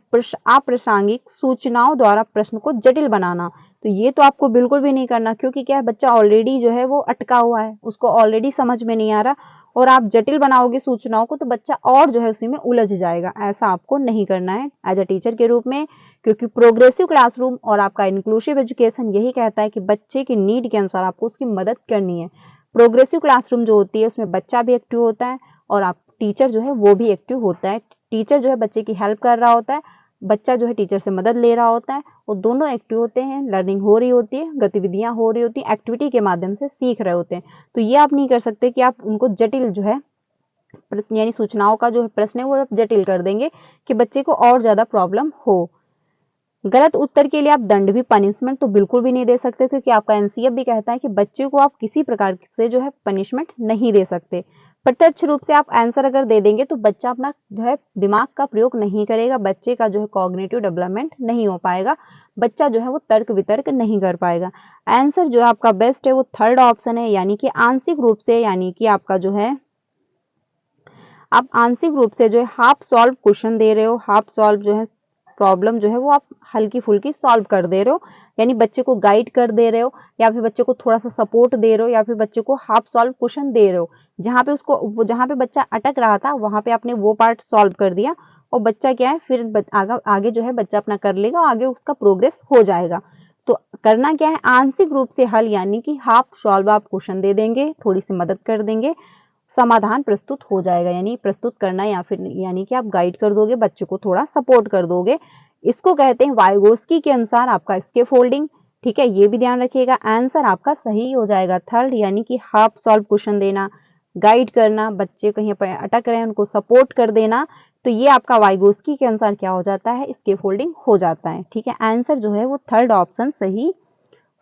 अप्रासंगिक सूचनाओं द्वारा प्रश्न को जटिल बनाना। तो ये तो आपको बिल्कुल भी नहीं करना, क्योंकि क्या है बच्चा ऑलरेडी जो है वो अटका हुआ है, उसको ऑलरेडी समझ में नहीं आ रहा, और आप जटिल बनाओगे सूचनाओं को तो बच्चा और जो है उसी में उलझ जाएगा। ऐसा आपको नहीं करना है एज अ टीचर के रूप में, क्योंकि प्रोग्रेसिव क्लासरूम और आपका इंक्लूसिव एजुकेशन यही कहता है कि बच्चे की नीड के अनुसार आपको उसकी मदद करनी है। प्रोग्रेसिव क्लासरूम जो होती है उसमें बच्चा भी एक्टिव होता है और आप टीचर जो है वो भी एक्टिव होता है। टीचर जो है बच्चे की हेल्प कर रहा होता है, बच्चा जो है टीचर से मदद ले रहा होता है, वो दोनों एक्टिव होते हैं, लर्निंग हो रही होती है, गतिविधियां हो रही होती हैं, एक्टिविटी के माध्यम से सीख रहे होते हैं। तो ये आप नहीं कर सकते कि आप उनको जटिल जो है प्रश्न, यानी सूचनाओं का जो प्रश्न है वो आप जटिल कर देंगे कि बच्चे को और ज्यादा प्रॉब्लम हो। गलत उत्तर के लिए आप दंड भी, पनिशमेंट तो बिल्कुल भी नहीं दे सकते, क्योंकि आपका एनसीएफ भी कहता है कि बच्चे को आप किसी प्रकार से जो है पनिशमेंट नहीं दे सकते। प्रत्यक्ष रूप से आप आंसर अगर दे देंगे तो बच्चा अपना जो है दिमाग का प्रयोग नहीं करेगा, बच्चे का जो है कॉग्निटिव डेवलपमेंट नहीं हो पाएगा, बच्चा जो है वो तर्क वितर्क नहीं कर पाएगा। आंसर जो है आपका बेस्ट है वो थर्ड ऑप्शन है, यानी कि आंशिक रूप से, यानी कि आपका जो है आप आंशिक रूप से जो है हाफ सॉल्व क्वेश्चन दे रहे हो, हाफ सॉल्व जो है प्रॉब्लम जो है वो आप हल्की फुल्की सॉल्व कर दे रहे हो, यानी बच्चे को गाइड कर दे रहे हो, या फिर बच्चे को थोड़ा सा सपोर्ट दे रहे हो, या फिर बच्चे को हाफ सॉल्व क्वेश्चन दे रहे हो, जहाँ पे उसको जहाँ पे बच्चा अटक रहा था वहां पे आपने वो पार्ट सॉल्व कर दिया, और बच्चा क्या है फिर आगे जो है बच्चा अपना कर लेगा और आगे उसका प्रोग्रेस हो जाएगा। तो करना क्या है, आंशिक रूप से हल यानी कि हाफ सॉल्व आप क्वेश्चन दे देंगे, थोड़ी सी मदद कर देंगे, समाधान प्रस्तुत हो जाएगा, यानी प्रस्तुत करना या फिर यानी कि आप गाइड कर दोगे, बच्चे को थोड़ा सपोर्ट कर दोगे। इसको कहते हैं वाइगोस्की के अनुसार आपका स्कैफोल्डिंग। ठीक है, ये भी ध्यान रखिएगा। आंसर आपका सही हो जाएगा थर्ड, यानी कि हाफ सॉल्व क्वेश्चन देना, गाइड करना, बच्चे कहीं पर अटक रहे हैं उनको सपोर्ट कर देना, तो ये आपका वाइगोस्की के अनुसार क्या हो जाता है, स्कैफोल्डिंग हो जाता है। ठीक है, आंसर जो है वो थर्ड ऑप्शन सही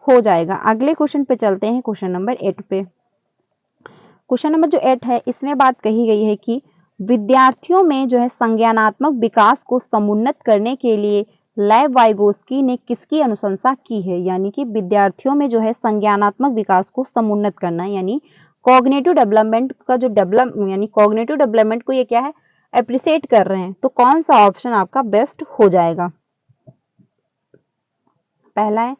हो जाएगा। अगले क्वेश्चन पे चलते हैं, क्वेश्चन नंबर 8 पे। क्वेश्चन नंबर जो 8 है इसमें बात कही गई है कि विद्यार्थियों में जो है संज्ञानात्मक विकास को समुन्नत करने के लिए लेव वाइगोस्की ने किसकी अनुशंसा की है, यानी कि विद्यार्थियों में जो है संज्ञानात्मक विकास को समुन्नत करना, यानी कॉग्निटिव डेवलपमेंट का जो यानी कॉग्निटिव डेवलपमेंट को ये क्या है अप्रिशिएट कर रहे हैं, तो कौन सा ऑप्शन आपका बेस्ट हो जाएगा। पहला है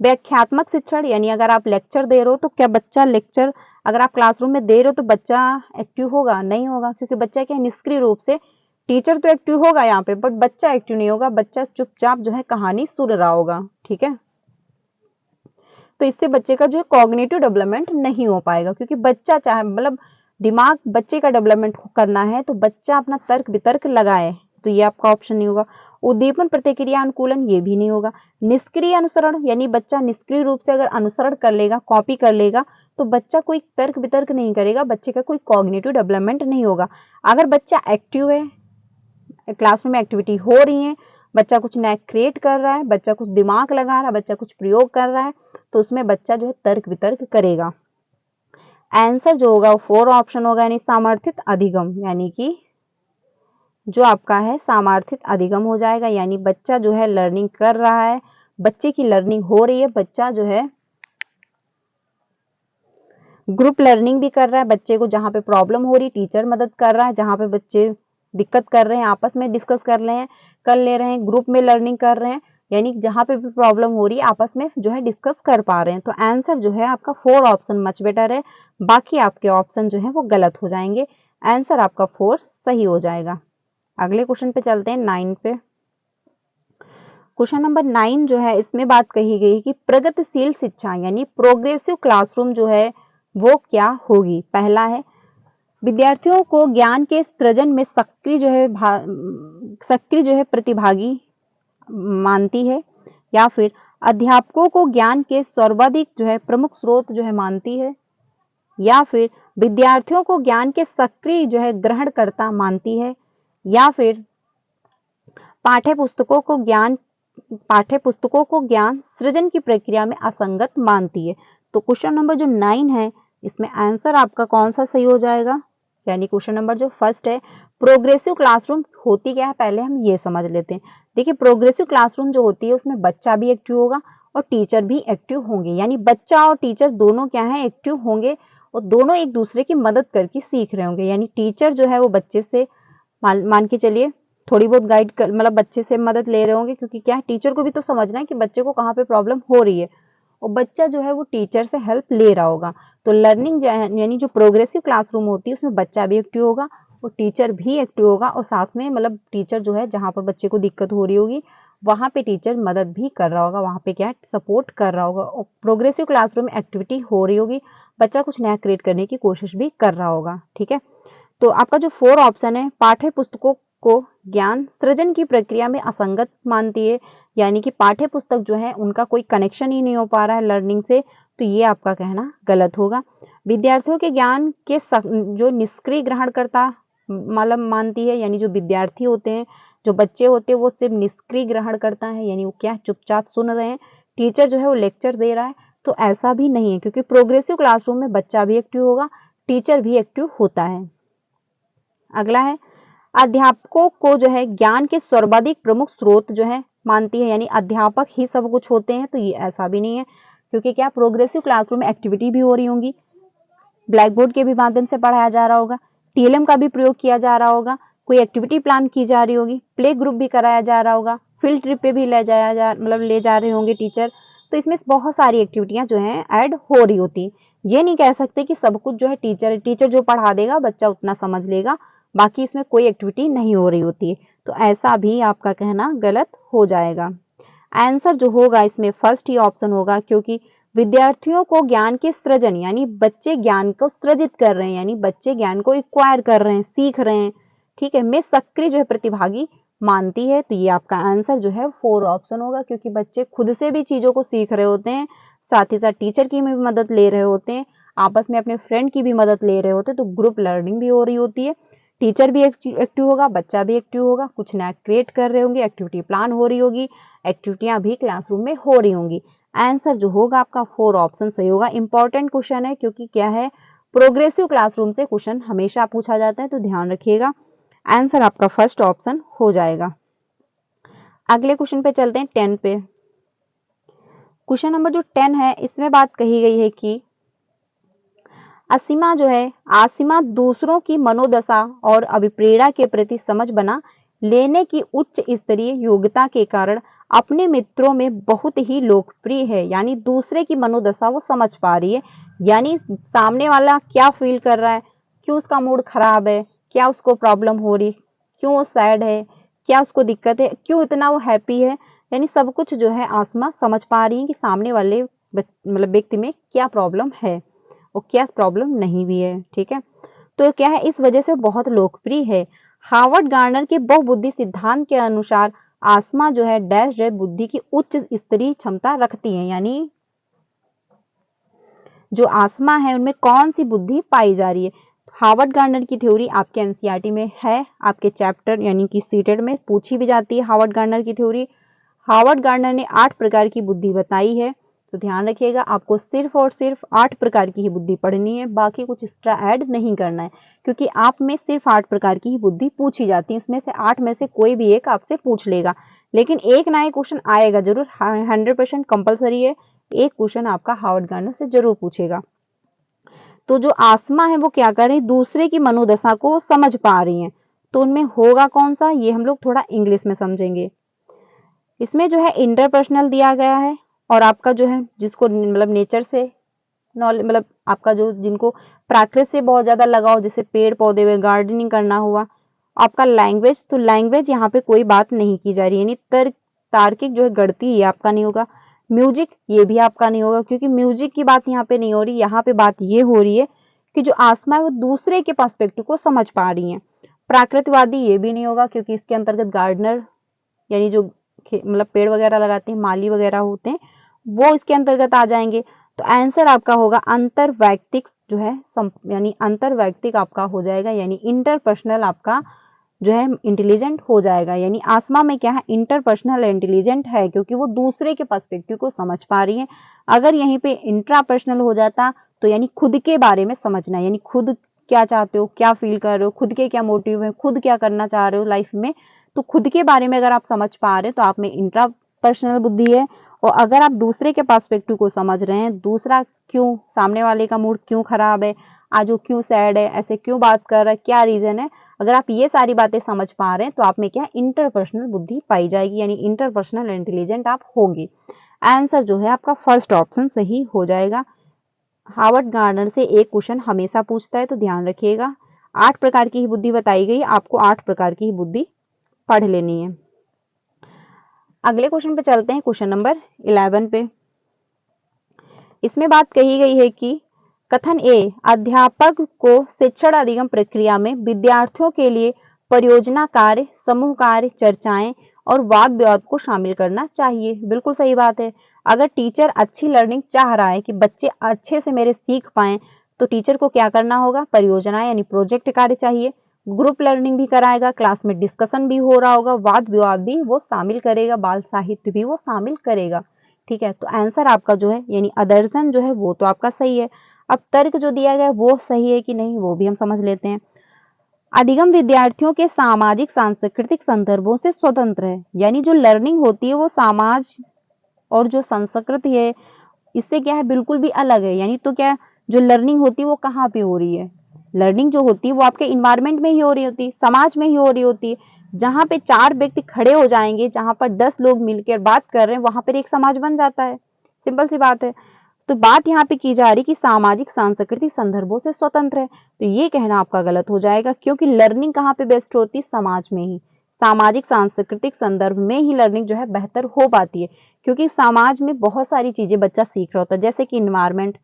व्याख्यात्मक शिक्षण यानी अगर आप लेक्चर दे रहे हो तो क्या बच्चा लेक्चर अगर आप क्लासरूम में दे रहे हो तो बच्चा एक्टिव होगा? नहीं होगा, क्योंकि बच्चा क्या निष्क्रिय रूप से, टीचर तो एक्टिव होगा यहाँ पे बट बच्चा एक्टिव नहीं होगा, बच्चा चुपचाप जो है कहानी सुन रहा होगा। ठीक है, तो इससे बच्चे का जो है कॉग्निटिव डेवलपमेंट नहीं हो पाएगा, क्योंकि बच्चा चाहे मतलब दिमाग बच्चे का डेवलपमेंट करना है तो बच्चा अपना तर्क वितर्क लगाए, तो ये आपका ऑप्शन नहीं होगा। उद्दीपन प्रतिक्रिया अनुकूलन, ये भी नहीं होगा। निष्क्रिय अनुसरण यानी बच्चा निष्क्रिय रूप से अगर अनुसरण कर लेगा, कॉपी कर लेगा, तो बच्चा कोई तर्क वितर्क नहीं करेगा, बच्चे का कोई कॉग्निटिव डेवलपमेंट नहीं होगा। अगर बच्चा एक्टिव है, क्लासरूम में एक्टिविटी हो रही है, बच्चा कुछ नया क्रिएट कर रहा है, बच्चा कुछ दिमाग लगा रहा है, बच्चा कुछ प्रयोग कर रहा है, तो उसमें बच्चा जो है तर्क वितर्क करेगा। आंसर जो होगा वो 4 ऑप्शन होगा, यानी सामर्थित अधिगम, यानी कि जो आपका है सामर्थित अधिगम हो जाएगा, यानी बच्चा जो है लर्निंग कर रहा है, बच्चे की लर्निंग हो रही है, बच्चा जो है ग्रुप लर्निंग भी कर रहा है, बच्चे को जहाँ पे प्रॉब्लम हो रही टीचर मदद कर रहा है, जहाँ पे बच्चे दिक्कत कर रहे हैं आपस में डिस्कस कर रहे हैं, कर ले रहे हैं, ग्रुप में लर्निंग कर रहे हैं, यानी जहाँ पे भी प्रॉब्लम हो रही है आपस में जो है डिस्कस कर पा रहे हैं। तो आंसर जो है आपका 4 ऑप्शन मच बेटर है, बाकी आपके ऑप्शन जो है वो गलत हो जाएंगे, आंसर आपका 4 सही हो जाएगा। अगले क्वेश्चन पे चलते हैं 9 पे। क्वेश्चन नंबर 9 जो है इसमें बात कही गई कि प्रगतिशील शिक्षा यानी प्रोग्रेसिव क्लासरूम जो है वो क्या होगी। पहला है विद्यार्थियों को ज्ञान के सृजन में सक्रिय जो है प्रतिभागी मानती है, या फिर अध्यापकों को ज्ञान के सर्वाधिक जो है प्रमुख स्रोत जो है मानती है, या फिर विद्यार्थियों को ज्ञान के सक्रिय जो है ग्रहणकर्ता मानती है, या फिर पाठ्य पुस्तकों को ज्ञान सृजन की प्रक्रिया में असंगत मानती है। तो क्वेश्चन नंबर जो 9 है इसमें आंसर आपका कौन सा सही हो जाएगा, यानी क्वेश्चन नंबर जो फर्स्ट है प्रोग्रेसिव क्लासरूम होती क्या है, पहले हम ये समझ लेते हैं। देखिए प्रोग्रेसिव क्लासरूम जो होती है उसमें बच्चा भी एक्टिव होगा और टीचर भी एक्टिव होंगे, यानी बच्चा और टीचर दोनों क्या है एक्टिव होंगे और दोनों एक दूसरे की मदद करके सीख रहे होंगे, यानी टीचर जो है वो बच्चे से मान के चलिए थोड़ी बहुत गाइड कर मतलब बच्चे से मदद ले रहे होंगे, क्योंकि क्या है टीचर को भी तो समझना है कि बच्चे को कहाँ पे प्रॉब्लम हो रही है, और बच्चा जो है वो टीचर से हेल्प ले रहा होगा। तो लर्निंग यानी जो प्रोग्रेसिव क्लासरूम होती है उसमें बच्चा भी एक्टिव होगा और टीचर भी एक्टिव होगा, और साथ में मतलब टीचर जो है जहाँ पर बच्चे को दिक्कत हो रही होगी वहाँ पे टीचर मदद भी कर रहा होगा, वहाँ पे क्या है सपोर्ट कर रहा होगा, और प्रोग्रेसिव क्लासरूम में एक्टिविटी हो रही होगी, बच्चा कुछ नया क्रिएट करने की कोशिश भी कर रहा होगा। ठीक है, तो आपका जो 4 ऑप्शन है पाठ्य पुस्तकों को ज्ञान सृजन की प्रक्रिया में असंगत मानती है, यानी कि पाठ्य पुस्तक जो है उनका कोई कनेक्शन ही नहीं हो पा रहा है लर्निंग से, तो ये आपका कहना गलत होगा। विद्यार्थियों के ज्ञान के जो निष्क्रिय ग्रहणकर्ता मतलब मानती है, यानी जो विद्यार्थी होते हैं जो बच्चे होते हैं वो सिर्फ निष्क्रिय ग्रहण करता है, यानी वो क्या चुपचाप सुन रहे हैं, टीचर जो है वो लेक्चर दे रहा है, तो ऐसा भी नहीं है, क्योंकि प्रोग्रेसिव क्लासरूम में बच्चा भी एक्टिव होगा टीचर भी एक्टिव होता है। अगला है अध्यापकों को जो है ज्ञान के सर्वाधिक प्रमुख स्रोत जो है मानती है, यानी अध्यापक ही सब कुछ होते हैं, तो ये ऐसा भी नहीं है, क्योंकि क्या प्रोग्रेसिव क्लासरूम में एक्टिविटी भी हो रही होंगी, ब्लैक बोर्ड के भी माध्यम से पढ़ाया जा रहा होगा, टीएलएम का भी प्रयोग किया जा रहा होगा, कोई एक्टिविटी प्लान की जा रही होगी, प्ले ग्रुप भी कराया जा रहा होगा, फील्ड ट्रिप पे भी ले जा रहे होंगे टीचर, तो इसमें बहुत सारी एक्टिविटियां जो है ऐड हो रही होती। ये नहीं कह सकते कि सब कुछ जो है टीचर जो पढ़ा देगा बच्चा उतना समझ लेगा, बाकी इसमें कोई एक्टिविटी नहीं हो रही होती है, तो ऐसा भी आपका कहना गलत हो जाएगा। आंसर जो होगा इसमें फर्स्ट ही ऑप्शन होगा, क्योंकि विद्यार्थियों को ज्ञान के सृजन यानी बच्चे ज्ञान को सृजित कर रहे हैं, यानी बच्चे ज्ञान को एक्वायर कर रहे हैं, सीख रहे हैं, ठीक है, में सक्रिय जो है प्रतिभागी मानती है, तो ये आपका आंसर जो है 4 ऑप्शन होगा, क्योंकि बच्चे खुद से भी चीजों को सीख रहे होते हैं, साथ ही साथ टीचर की भी मदद ले रहे होते हैं, आपस में अपने फ्रेंड की भी मदद ले रहे होते हैं, तो ग्रुप लर्निंग भी हो रही होती है, टीचर भी एक्टिव होगा, बच्चा भी एक्टिव होगा, कुछ नया क्रिएट कर रहे होंगे, एक्टिविटी प्लान हो रही होगी, एक्टिविटियां भी क्लासरूम में हो रही होंगी। आंसर जो होगा आपका 4 ऑप्शन सही होगा। इंपॉर्टेंट क्वेश्चन है, क्योंकि क्या है प्रोग्रेसिव क्लासरूम से क्वेश्चन हमेशा पूछा जाता है, तो ध्यान रखिएगा, आंसर आपका फर्स्ट ऑप्शन हो जाएगा। अगले क्वेश्चन पे चलते हैं 10 पे। क्वेश्चन नंबर जो 10 है इसमें बात कही गई है कि आसिमा दूसरों की मनोदशा और अभिप्रेरणा के प्रति समझ बना लेने की उच्च स्तरीय योग्यता के कारण अपने मित्रों में बहुत ही लोकप्रिय है, यानी दूसरे की मनोदशा वो समझ पा रही है, यानी सामने वाला क्या फील कर रहा है, क्यों उसका मूड खराब है, क्या उसको प्रॉब्लम हो रही, क्यों वो सैड है, क्या उसको दिक्कत है, क्यों इतना वो हैप्पी है, यानी सब कुछ जो है आसमा समझ पा रही है कि सामने वाले मतलब व्यक्ति में क्या प्रॉब्लम है और क्या प्रॉब्लम नहीं भी है। ठीक है, तो क्या है, इस वजह से बहुत लोकप्रिय है। हार्वर्ड गार्डनर के बहुबुद्धि सिद्धांत के अनुसार आसमा जो है डैश डैश बुद्धि की उच्च स्तरीय क्षमता रखती है, यानी जो आसमा है उनमें कौन सी बुद्धि पाई जा रही है। हार्वर्ड गार्डनर की थ्योरी आपके एनसीईआरटी में है, आपके चैप्टर यानी कि सीटेड में पूछी भी जाती है हार्वर्ड गार्डनर की थ्योरी। हार्वर्ड गार्डनर ने 8 प्रकार की बुद्धि बताई है, तो ध्यान रखिएगा आपको सिर्फ और सिर्फ 8 प्रकार की ही बुद्धि पढ़नी है, बाकी कुछ एक्स्ट्रा ऐड नहीं करना है, क्योंकि आप में सिर्फ 8 प्रकार की ही बुद्धि पूछी जाती है, इसमें से 8 में से कोई भी एक आपसे पूछ लेगा, लेकिन एक ना एक क्वेश्चन आएगा जरूर, 100% कंपलसरी है, एक क्वेश्चन आपका हार्वर्ड गार्डनर से जरूर पूछेगा। तो जो आसमा है वो क्या कर रही है, दूसरे की मनोदशा को समझ पा रही है, तो उनमें होगा कौन सा, ये हम लोग थोड़ा इंग्लिश में समझेंगे। इसमें जो है इंटरपर्सनल दिया गया है, और आपका जो है जिसको मतलब नेचर से नॉलेज, मतलब आपका जो जिनको प्रकृति से बहुत ज्यादा लगाव, जैसे पेड़ पौधे हुए, गार्डनिंग करना हुआ, आपका लैंग्वेज, तो लैंग्वेज यहाँ पे कोई बात नहीं की जा रही है, यानी तर्क तार्किक जो है गणती ये आपका नहीं होगा। म्यूजिक ये भी आपका नहीं होगा, क्योंकि म्यूजिक की बात यहाँ पे नहीं हो रही, यहाँ पे बात ये हो रही है कि जो आसमा है वो दूसरे के पर्सपेक्टिव को समझ पा रही है। प्राकृतवादी ये भी नहीं होगा, क्योंकि इसके अंतर्गत गार्डनर यानी जो मतलब पेड़ वगैरह लगाते हैं, माली वगैरह होते हैं, वो इसके अंतर्गत आ जाएंगे। तो आंसर आपका होगा अंतरवैयक्तिक जो है यानी अंतरवैयक्तिक आपका हो जाएगा, यानी इंटरपर्सनल आपका जो है इंटेलिजेंट हो जाएगा। यानी आसमा में क्या है, इंटरपर्सनल इंटेलिजेंट है, क्योंकि वो दूसरे के पर्सपेक्टिव को समझ पा रही है। अगर यहीं पे इंट्रापर्सनल हो जाता तो यानी खुद के बारे में समझना, यानी खुद क्या चाहते हो, क्या फील कर रहे हो, खुद के क्या मोटिव है, खुद क्या करना चाह रहे हो लाइफ में, तो खुद के बारे में अगर आप समझ पा रहे हो तो आप में इंट्रापर्सनल बुद्धि है। और अगर आप दूसरे के पर्सपेक्टिव को समझ रहे हैं, दूसरा क्यों, सामने वाले का मूड क्यों खराब है, आज वो क्यों सैड है, ऐसे क्यों बात कर रहा है, क्या रीजन है, अगर आप ये सारी बातें समझ पा रहे हैं तो आप में क्या इंटरपर्सनल बुद्धि पाई जाएगी, यानी इंटरपर्सनल इंटेलिजेंट आप होंगे। आंसर जो है आपका फर्स्ट ऑप्शन सही हो जाएगा। हार्वर्ड गार्डनर से एक क्वेश्चन हमेशा पूछता है, तो ध्यान रखिएगा 8 प्रकार की ही बुद्धि बताई गई, आपको 8 प्रकार की ही बुद्धि पढ़ लेनी है। अगले क्वेश्चन पे चलते हैं, क्वेश्चन नंबर 11 पे। इसमें बात कही गई है कि कथन ए, अध्यापक को शिक्षण अधिगम प्रक्रिया में विद्यार्थियों के लिए परियोजना कार्य, समूह कार्य, चर्चाएं और वाद विवाद को शामिल करना चाहिए। बिल्कुल सही बात है। अगर टीचर अच्छी लर्निंग चाह रहा है कि बच्चे अच्छे से मेरे सीख पाएं, तो टीचर को क्या करना होगा, परियोजना यानी प्रोजेक्ट कार्य चाहिए, ग्रुप लर्निंग भी कराएगा, क्लास में डिस्कशन भी हो रहा होगा, वाद विवाद भी वो शामिल करेगा, बाल साहित्य भी वो शामिल करेगा। ठीक है, तो आंसर आपका जो है यानी अदर्शन जो है वो तो आपका सही है। अब तर्क जो दिया गया है वो सही है कि नहीं वो भी हम समझ लेते हैं। अधिगम विद्यार्थियों के सामाजिक सांस्कृतिक संदर्भों से स्वतंत्र है, यानी जो लर्निंग होती है वो समाज और जो संस्कृति है इससे क्या है बिल्कुल भी अलग है। यानी तो क्या, जो लर्निंग होती है वो कहाँ पे हो रही है, लर्निंग जो होती है वो आपके इन्वायरमेंट में ही हो रही होती है, समाज में ही हो रही होती है। जहां पे 4 व्यक्ति खड़े हो जाएंगे, जहां पर 10 लोग मिलकर बात कर रहे हैं, वहां पर एक समाज बन जाता है। सिंपल सी बात है। तो बात यहाँ पे की जा रही कि सामाजिक सांस्कृतिक संदर्भों से स्वतंत्र है, तो ये कहना आपका गलत हो जाएगा, क्योंकि लर्निंग कहाँ पे बेस्ट होती है, समाज में ही, सामाजिक सांस्कृतिक संदर्भ में ही लर्निंग जो है बेहतर हो पाती है। क्योंकि समाज में बहुत सारी चीजें बच्चा सीख रहा होता है, जैसे कि इन्वायरमेंट,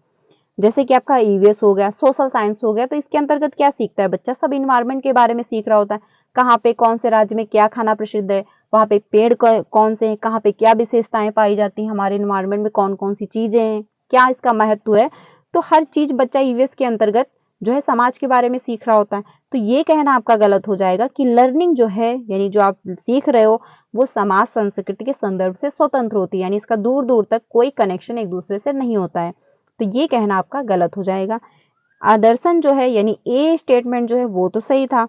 जैसे कि आपका ईवीएस हो गया, सोशल साइंस हो गया, तो इसके अंतर्गत क्या सीखता है बच्चा, सब इन्वायरमेंट के बारे में सीख रहा होता है। कहाँ पे कौन से राज्य में क्या खाना प्रसिद्ध है, वहां पे पेड़ कौन से हैं, कहाँ पे क्या विशेषताएं पाई जाती हैं, हमारे इन्वायरमेंट में कौन कौन सी चीजें हैं, क्या इसका महत्व है, तो हर चीज बच्चा ईवीएस के अंतर्गत जो है समाज के बारे में सीख रहा होता है। तो ये कहना आपका गलत हो जाएगा कि लर्निंग जो है यानी जो आप सीख रहे हो वो समाज संस्कृति के संदर्भ से स्वतंत्र होती है, यानी इसका दूर दूर तक कोई कनेक्शन एक दूसरे से नहीं होता है। तो ये कहना आपका गलत हो जाएगा। आदर्शन जो है यानी ए स्टेटमेंट जो है वो तो सही था,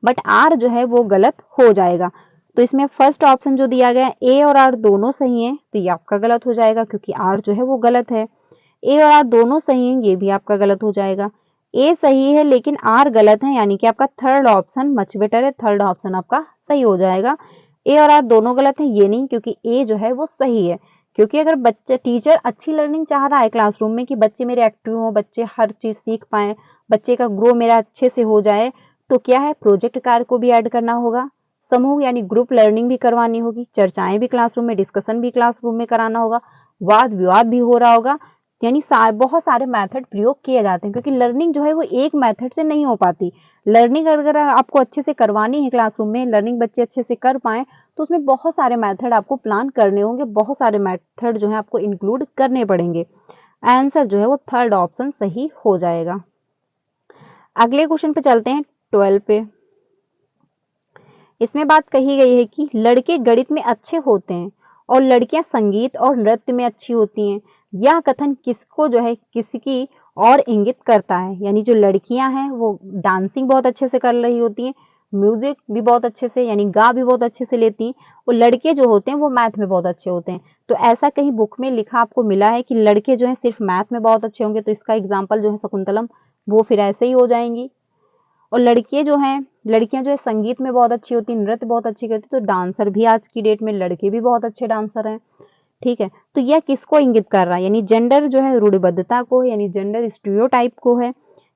बट आर जो है वो गलत हो जाएगा। तो इसमें फर्स्ट ऑप्शन जो दिया गया ए और आर दोनों सही है, तो ये आपका गलत हो जाएगा, क्योंकि आर जो है वो गलत है। ए और आर दोनों सही है, ये भी आपका गलत हो जाएगा। ए सही है लेकिन आर गलत है, यानी कि आपका थर्ड ऑप्शन मच बेटर है, थर्ड ऑप्शन आपका सही हो जाएगा। ए और आर दोनों गलत हैं, ये नहीं, क्योंकि ए जो है वो सही है। क्योंकि अगर बच्चे टीचर अच्छी लर्निंग चाह रहा है क्लासरूम में कि बच्चे मेरे एक्टिव हों, बच्चे हर चीज सीख पाएं, बच्चे का ग्रो मेरा अच्छे से हो जाए, तो क्या है, प्रोजेक्ट कार्य को भी ऐड करना होगा, समूह यानी ग्रुप लर्निंग भी करवानी होगी, चर्चाएं भी क्लासरूम में, डिस्कशन भी क्लासरूम में कराना होगा, वाद विवाद भी हो रहा होगा, यानी बहुत सारे मेथड प्रयोग किए जाते हैं। क्योंकि लर्निंग जो है वो एक मेथड से नहीं हो पाती। लर्निंग अगर आपको अच्छे से करवानी है क्लासरूम में, लर्निंग बच्चे अच्छे से कर पाए, तो उसमें बहुत सारे मेथड आपको प्लान करने होंगे, बहुत सारे मेथड जो है आपको इंक्लूड करने पड़ेंगे। आंसर जो है वो थर्ड ऑप्शन सही हो जाएगा। अगले क्वेश्चन पे चलते हैं 12 पे। इसमें बात कही गई है कि लड़के गणित में अच्छे होते हैं और लड़कियां संगीत और नृत्य में अच्छी होती हैं। यह कथन किसको जो है किसकी और इंगित करता है? यानी जो लड़कियां हैं वो डांसिंग बहुत अच्छे से कर रही होती हैं, म्यूजिक भी बहुत अच्छे से यानी गा भी बहुत अच्छे से लेती हैं, और लड़के जो होते हैं वो मैथ में बहुत अच्छे होते हैं। तो ऐसा कहीं बुक में लिखा आपको मिला है कि लड़के जो है सिर्फ मैथ में बहुत अच्छे होंगे, तो इसका एग्जाम्पल जो है शकुंतलम, वो फिर ऐसे ही हो जाएंगी। और लड़कियां जो है संगीत में बहुत अच्छी होती, नृत्य बहुत अच्छी करती, तो डांसर भी आज की डेट में लड़के भी बहुत अच्छे डांसर हैं। ठीक है, तो यह किसको इंगित कर रहा है? यानी जेंडर जो है रूढ़िबद्धता को, यानी जेंडर स्टीरियोटाइप को है,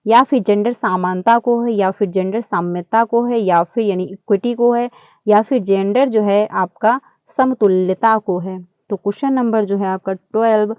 या फिर जेंडर समानता को है, या फिर जेंडर साम्यता को है, या फिर यानी इक्विटी को है, या फिर जेंडर जो है आपका समतुल्यता को है। तो क्वेश्चन नंबर जो है आपका 12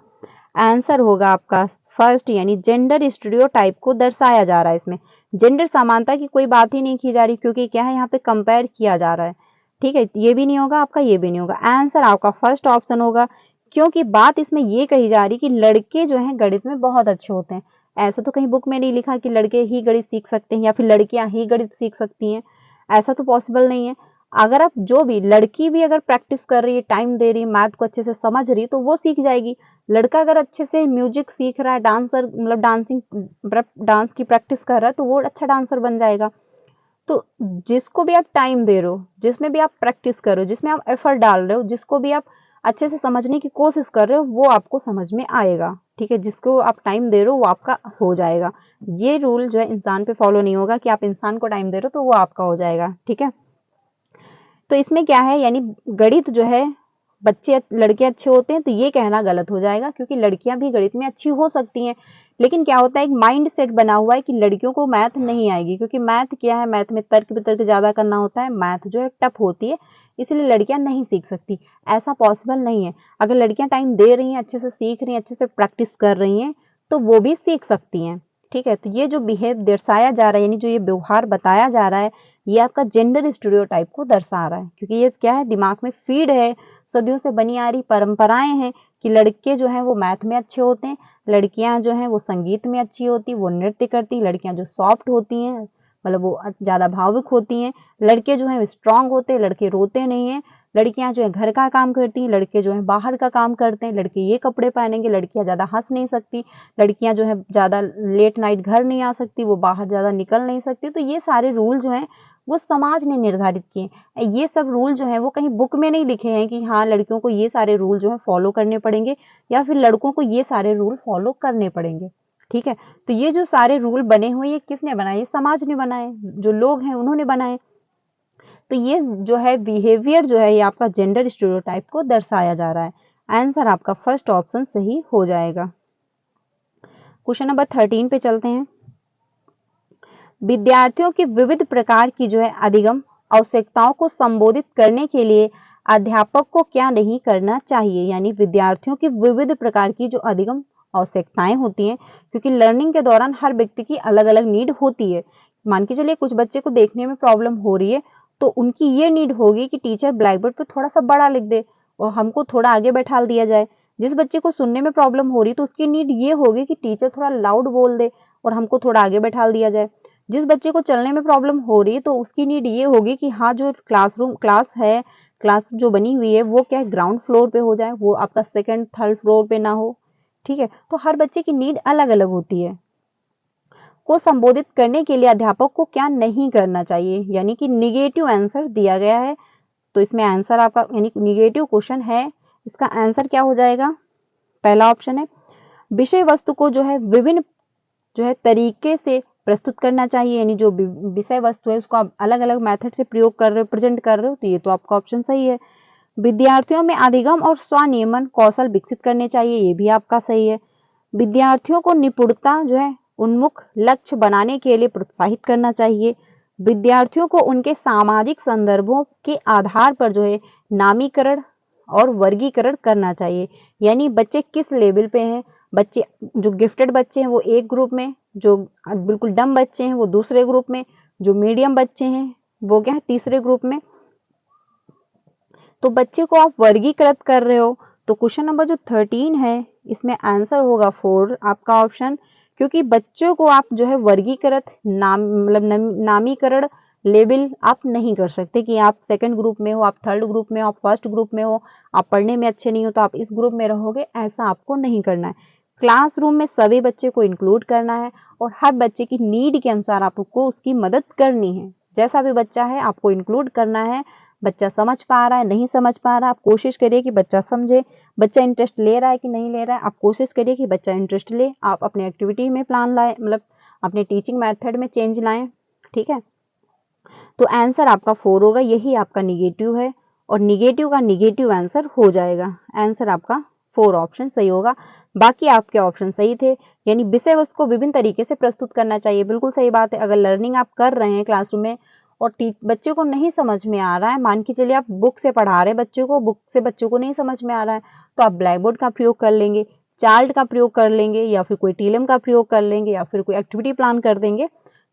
आंसर होगा आपका फर्स्ट, यानी जेंडर स्टीरियोटाइप को दर्शाया जा रहा है। इसमें जेंडर समानता की कोई बात ही नहीं की जा रही, क्योंकि क्या है, यहाँ पे कंपेयर किया जा रहा है। ठीक है, ये भी नहीं होगा आपका, ये भी नहीं होगा। आंसर आपका फर्स्ट ऑप्शन होगा, क्योंकि बात इसमें ये कही जा रही कि लड़के जो हैं गणित में बहुत अच्छे होते हैं। ऐसा तो कहीं बुक में नहीं लिखा कि लड़के ही गणित सीख सकते हैं या फिर लड़कियां ही गणित सीख सकती हैं, ऐसा तो पॉसिबल नहीं है। अगर आप जो भी लड़की भी अगर प्रैक्टिस कर रही है, टाइम दे रही है, मैथ को अच्छे से समझ रही है, तो वो सीख जाएगी। लड़का अगर अच्छे से म्यूजिक सीख रहा है, डांसर मतलब डांस की प्रैक्टिस कर रहा है, तो वो अच्छा डांसर बन जाएगा। तो जिसको भी आप टाइम दे रहे हो, जिसमें भी आप प्रैक्टिस कर रहे हो, जिसमें आप एफर्ट डाल रहे हो, जिसको भी आप अच्छे से समझने की कोशिश कर रहे हो, वो आपको समझ में आएगा। ठीक है, जिसको आप टाइम दे रहे हो वो आपका हो जाएगा। ये रूल जो है इंसान पे फॉलो नहीं होगा कि आप इंसान को टाइम दे रहे हो तो वो आपका हो जाएगा। ठीक है, तो इसमें क्या है, यानी गणित जो है बच्चे लड़के अच्छे होते हैं, तो ये कहना गलत हो जाएगा, क्योंकि लड़कियां भी गणित में अच्छी हो सकती हैं। लेकिन क्या होता है, एक माइंड सेट बना हुआ है कि लड़कियों को मैथ नहीं आएगी, क्योंकि मैथ क्या है, मैथ में तर्क वितर्क ज्यादा करना होता है, मैथ जो है टफ होती है, इसलिए लड़कियां नहीं सीख सकती। ऐसा पॉसिबल नहीं है। अगर लड़कियां टाइम दे रही हैं, अच्छे से सीख रही हैं, अच्छे से प्रैक्टिस कर रही हैं, तो वो भी सीख सकती हैं। ठीक है, तो ये जो बिहेव दर्शाया जा रहा है, यानी जो ये व्यवहार बताया जा रहा है, ये आपका जेंडर स्टीरियोटाइप को दर्शा रहा है। क्योंकि ये क्या है, दिमाग में फीड है, सदियों से बनी आ रही परंपराएं हैं कि लड़के जो हैं वो मैथ में अच्छे होते हैं, लड़कियां जो हैं वो संगीत में अच्छी होती, वो नृत्य करती, लड़कियां जो सॉफ्ट होती हैं मतलब वो ज्यादा भावुक होती हैं, लड़के जो हैं स्ट्रांग होते हैं, लड़के रोते नहीं हैं, लड़कियां जो है घर का काम करती हैं, लड़के जो है बाहर का काम करते हैं, लड़के ये कपड़े पहनेंगे, लड़कियां ज्यादा हंस नहीं सकती, लड़कियां जो है ज्यादा लेट नाइट घर नहीं आ सकती, वो बाहर ज्यादा निकल नहीं सकती। तो ये सारे रूल जो हैं वो समाज ने निर्धारित किए। ये सब रूल जो है वो कहीं बुक में नहीं लिखे हैं कि हाँ लड़कियों को ये सारे रूल जो है फॉलो करने पड़ेंगे या फिर लड़कों को ये सारे रूल फॉलो करने पड़ेंगे। ठीक है, तो ये जो सारे रूल बने हुए ये किसने बनाए? ये समाज ने बनाए, जो लोग हैं उन्होंने बनाए। तो ये जो है बिहेवियर जो है ये आपका जेंडर स्टीरियोटाइप को दर्शाया जा रहा है। आंसर आपका फर्स्ट ऑप्शन सही हो जाएगा। क्वेश्चन नंबर 13 पे चलते हैं। विद्यार्थियों की विविध प्रकार की जो है अधिगम आवश्यकताओं को संबोधित करने के लिए अध्यापक को क्या नहीं करना चाहिए? यानी विद्यार्थियों की विविध प्रकार की जो अधिगम आवश्यकताएं होती हैं, क्योंकि लर्निंग के दौरान हर व्यक्ति की अलग अलग नीड होती है। मान के चलिए कुछ बच्चे को देखने में प्रॉब्लम हो रही है, तो उनकी ये नीड होगी कि टीचर ब्लैक बोर्ड पर थोड़ा सा बड़ा लिख दे और हमको थोड़ा आगे बैठा दिया जाए। जिस बच्चे को सुनने में प्रॉब्लम हो रही है तो उसकी नीड ये होगी कि टीचर थोड़ा लाउड बोल दे और हमको थोड़ा आगे बैठा दिया जाए। जिस बच्चे को चलने में प्रॉब्लम हो रही है तो उसकी नीड ये होगी कि हाँ जो क्लास जो बनी हुई है वो क्या है, ग्राउंड फ्लोर पे हो जाए, वो आपका सेकंड थर्ड फ्लोर पे ना हो। ठीक है, तो हर बच्चे की नीड अलग अलग होती है। को संबोधित करने के लिए अध्यापक को क्या नहीं करना चाहिए? यानी कि निगेटिव आंसर दिया गया है, तो इसमें आंसर आपका यानी निगेटिव क्वेश्चन है, इसका आंसर क्या हो जाएगा? पहला ऑप्शन है विषय वस्तु को जो है विभिन्न जो है तरीके से प्रस्तुत करना चाहिए, यानी जो विषय वस्तु है उसको आप अलग अलग मेथड से प्रयोग कर रहे हो, प्रेजेंट कर रहे हो, तो ये तो आपका ऑप्शन सही है। विद्यार्थियों में अधिगम और स्वनियमन कौशल विकसित करने चाहिए, ये भी आपका सही है। विद्यार्थियों को निपुणता जो है उन्मुख लक्ष्य बनाने के लिए प्रोत्साहित करना चाहिए। विद्यार्थियों को उनके सामाजिक संदर्भों के आधार पर जो है नामीकरण और वर्गीकरण करना चाहिए, यानी बच्चे किस लेवल पे हैं। बच्चे जो गिफ्टेड बच्चे हैं वो एक ग्रुप में, जो बिल्कुल डम बच्चे हैं वो दूसरे ग्रुप में, जो मीडियम बच्चे हैं वो क्या है तीसरे ग्रुप में। तो बच्चे को आप वर्गीकृत कर रहे हो, तो क्वेश्चन नंबर जो 13 है इसमें आंसर होगा 4 आपका ऑप्शन, क्योंकि बच्चों को आप जो है वर्गीकृत मतलब नामीकरण लेवल आप नहीं कर सकते कि आप सेकंड ग्रुप में हो, आप थर्ड ग्रुप में हो, आप फर्स्ट ग्रुप में हो, आप पढ़ने में अच्छे नहीं हो तो आप इस ग्रुप में रहोगे, ऐसा आपको नहीं करना है। क्लासरूम में सभी बच्चे को इंक्लूड करना है और हर बच्चे की नीड के अनुसार आपको उसकी मदद करनी है। जैसा भी बच्चा है आपको इंक्लूड करना है। बच्चा समझ पा रहा है, नहीं समझ पा रहा, आप कोशिश करिए कि बच्चा समझे। बच्चा इंटरेस्ट ले रहा है कि नहीं ले रहा है, आप कोशिश करिए कि बच्चा इंटरेस्ट ले। आप अपने एक्टिविटी में प्लान लाए, मतलब अपने टीचिंग मेथड में चेंज लाएं, ठीक है। तो आंसर आपका 4 होगा, यही आपका निगेटिव है और निगेटिव का निगेटिव आंसर हो जाएगा। आंसर आपका 4 ऑप्शन सही होगा। बाकी आपके ऑप्शन सही थे, यानी विषय वस्तु को विभिन्न तरीके से प्रस्तुत करना चाहिए, बिल्कुल सही बात है। अगर लर्निंग आप कर रहे हैं क्लासरूम में और बच्चे को नहीं समझ में आ रहा है, मान के चलिए आप बुक से पढ़ा रहे हैं बच्चों को, बुक से बच्चों को नहीं समझ में आ रहा है, तो आप ब्लैक बोर्ड का प्रयोग कर लेंगे, चार्ट का प्रयोग कर लेंगे, या फिर कोई टीएलएम का प्रयोग कर लेंगे, या फिर कोई एक्टिविटी प्लान कर देंगे।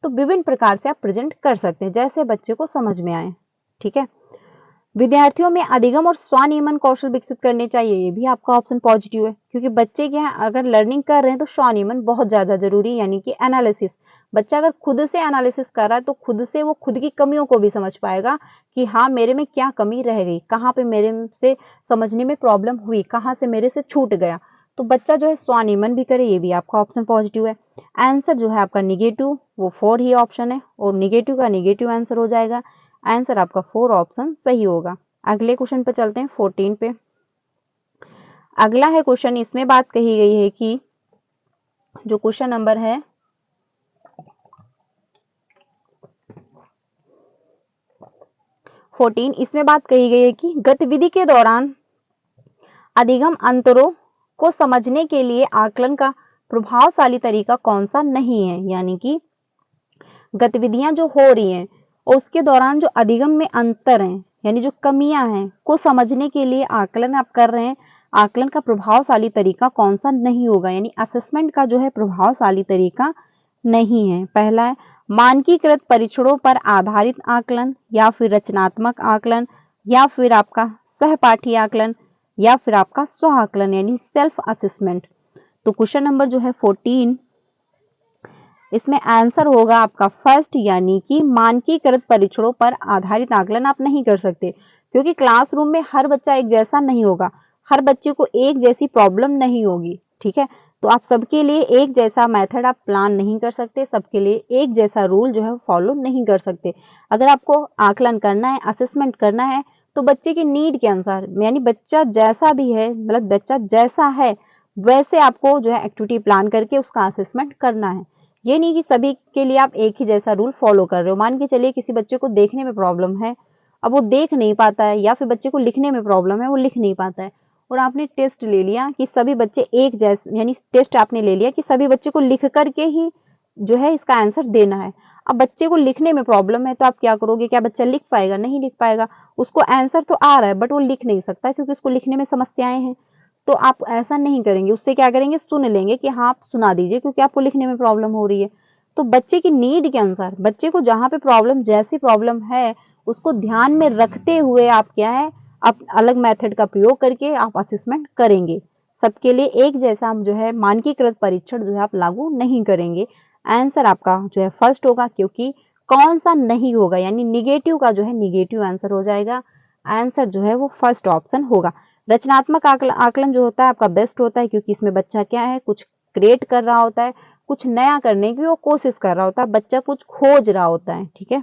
तो विभिन्न प्रकार से आप प्रेजेंट कर सकते हैं जैसे बच्चे को समझ में आए, ठीक है। विद्यार्थियों में अधिगम और स्वनियमन कौशल विकसित करने चाहिए, ये भी आपका ऑप्शन पॉजिटिव है, क्योंकि बच्चे क्या है अगर लर्निंग कर रहे हैं तो स्वनियमन बहुत ज्यादा जरूरी है, यानी कि एनालिसिस। बच्चा अगर खुद से एनालिसिस कर रहा है तो खुद से वो खुद की कमियों को भी समझ पाएगा कि हाँ मेरे में क्या कमी रह गई, कहाँ पे मेरे से समझने में प्रॉब्लम हुई, कहाँ से मेरे से छूट गया। तो बच्चा जो है स्वनियमन भी करे, ये भी आपका ऑप्शन पॉजिटिव है। आंसर जो है आपका निगेटिव, वो 4 ही ऑप्शन है और निगेटिव का निगेटिव आंसर हो जाएगा। आंसर आपका 4 ऑप्शन सही होगा। अगले क्वेश्चन पे चलते हैं 14 पे। अगला है क्वेश्चन, इसमें बात कही गई है कि जो क्वेश्चन नंबर है 14, इसमें बात कही गई है कि गतिविधि के दौरान अधिगम अंतरों को समझने के लिए आकलन का प्रभावशाली तरीका कौन सा नहीं है, यानी कि गतिविधियां जो हो रही हैं और उसके दौरान जो अधिगम में अंतर हैं, यानी जो कमियां हैं को समझने के लिए आकलन आप कर रहे हैं, आकलन का प्रभावशाली तरीका कौन सा नहीं होगा, यानी असेसमेंट का जो है प्रभावशाली तरीका नहीं है। पहला है मानकीकृत परीक्षणों पर आधारित आकलन, या फिर रचनात्मक आकलन, या फिर आपका सहपाठी आकलन, या फिर आपका स्व आकलन यानी सेल्फ असेसमेंट। तो क्वेश्चन नंबर जो है 14, इसमें आंसर होगा आपका फर्स्ट, यानी कि मानकीकृत परीक्षणों पर आधारित आकलन आप नहीं कर सकते, क्योंकि क्लासरूम में हर बच्चा एक जैसा नहीं होगा, हर बच्चे को एक जैसी प्रॉब्लम नहीं होगी, ठीक है। तो आप सबके लिए एक जैसा मेथड आप प्लान नहीं कर सकते, सबके लिए एक जैसा रूल जो है फॉलो नहीं कर सकते। अगर आपको आकलन करना है, असेसमेंट करना है, तो बच्चे की नीड के अनुसार, यानी बच्चा जैसा भी है, मतलब बच्चा जैसा है वैसे आपको जो है एक्टिविटी प्लान करके उसका असेसमेंट करना है। ये नहीं कि सभी के लिए आप एक ही जैसा रूल फॉलो कर रहे हो। मान के चलिए किसी बच्चे को देखने में प्रॉब्लम है, अब वो देख नहीं पाता है, या फिर बच्चे को लिखने में प्रॉब्लम है, वो लिख नहीं पाता है, और आपने टेस्ट ले लिया कि सभी बच्चे एक जैसे, यानी टेस्ट आपने ले लिया कि सभी बच्चे को लिख करके ही जो है इसका आंसर देना है। अब बच्चे को लिखने में प्रॉब्लम है तो आप क्या करोगे, क्या बच्चा लिख पाएगा? नहीं लिख पाएगा। उसको आंसर तो आ रहा है बट वो लिख नहीं सकता क्योंकि उसको लिखने में समस्याएं हैं। तो आप ऐसा नहीं करेंगे, उससे क्या करेंगे, सुन लेंगे कि हाँ आप सुना दीजिए क्योंकि आपको लिखने में प्रॉब्लम हो रही है। तो बच्चे की नीड के अनुसार, बच्चे को जहाँ पे प्रॉब्लम, जैसी प्रॉब्लम है उसको ध्यान में रखते हुए आप क्या है, आप अलग मेथड का प्रयोग करके आप असेसमेंट करेंगे। सबके लिए एक जैसा हम जो है मानकीकृत परीक्षण जो है आप लागू नहीं करेंगे। आंसर आपका जो है फर्स्ट होगा, क्योंकि कौन सा नहीं होगा, यानी निगेटिव का जो है निगेटिव आंसर हो जाएगा। आंसर जो है वो फर्स्ट ऑप्शन होगा। रचनात्मक आकलन जो होता है आपका बेस्ट होता है, क्योंकि इसमें बच्चा क्या है, कुछ क्रिएट कर रहा होता है, कुछ नया करने की वो कोशिश कर रहा होता है, बच्चा कुछ खोज रहा होता है, ठीक है।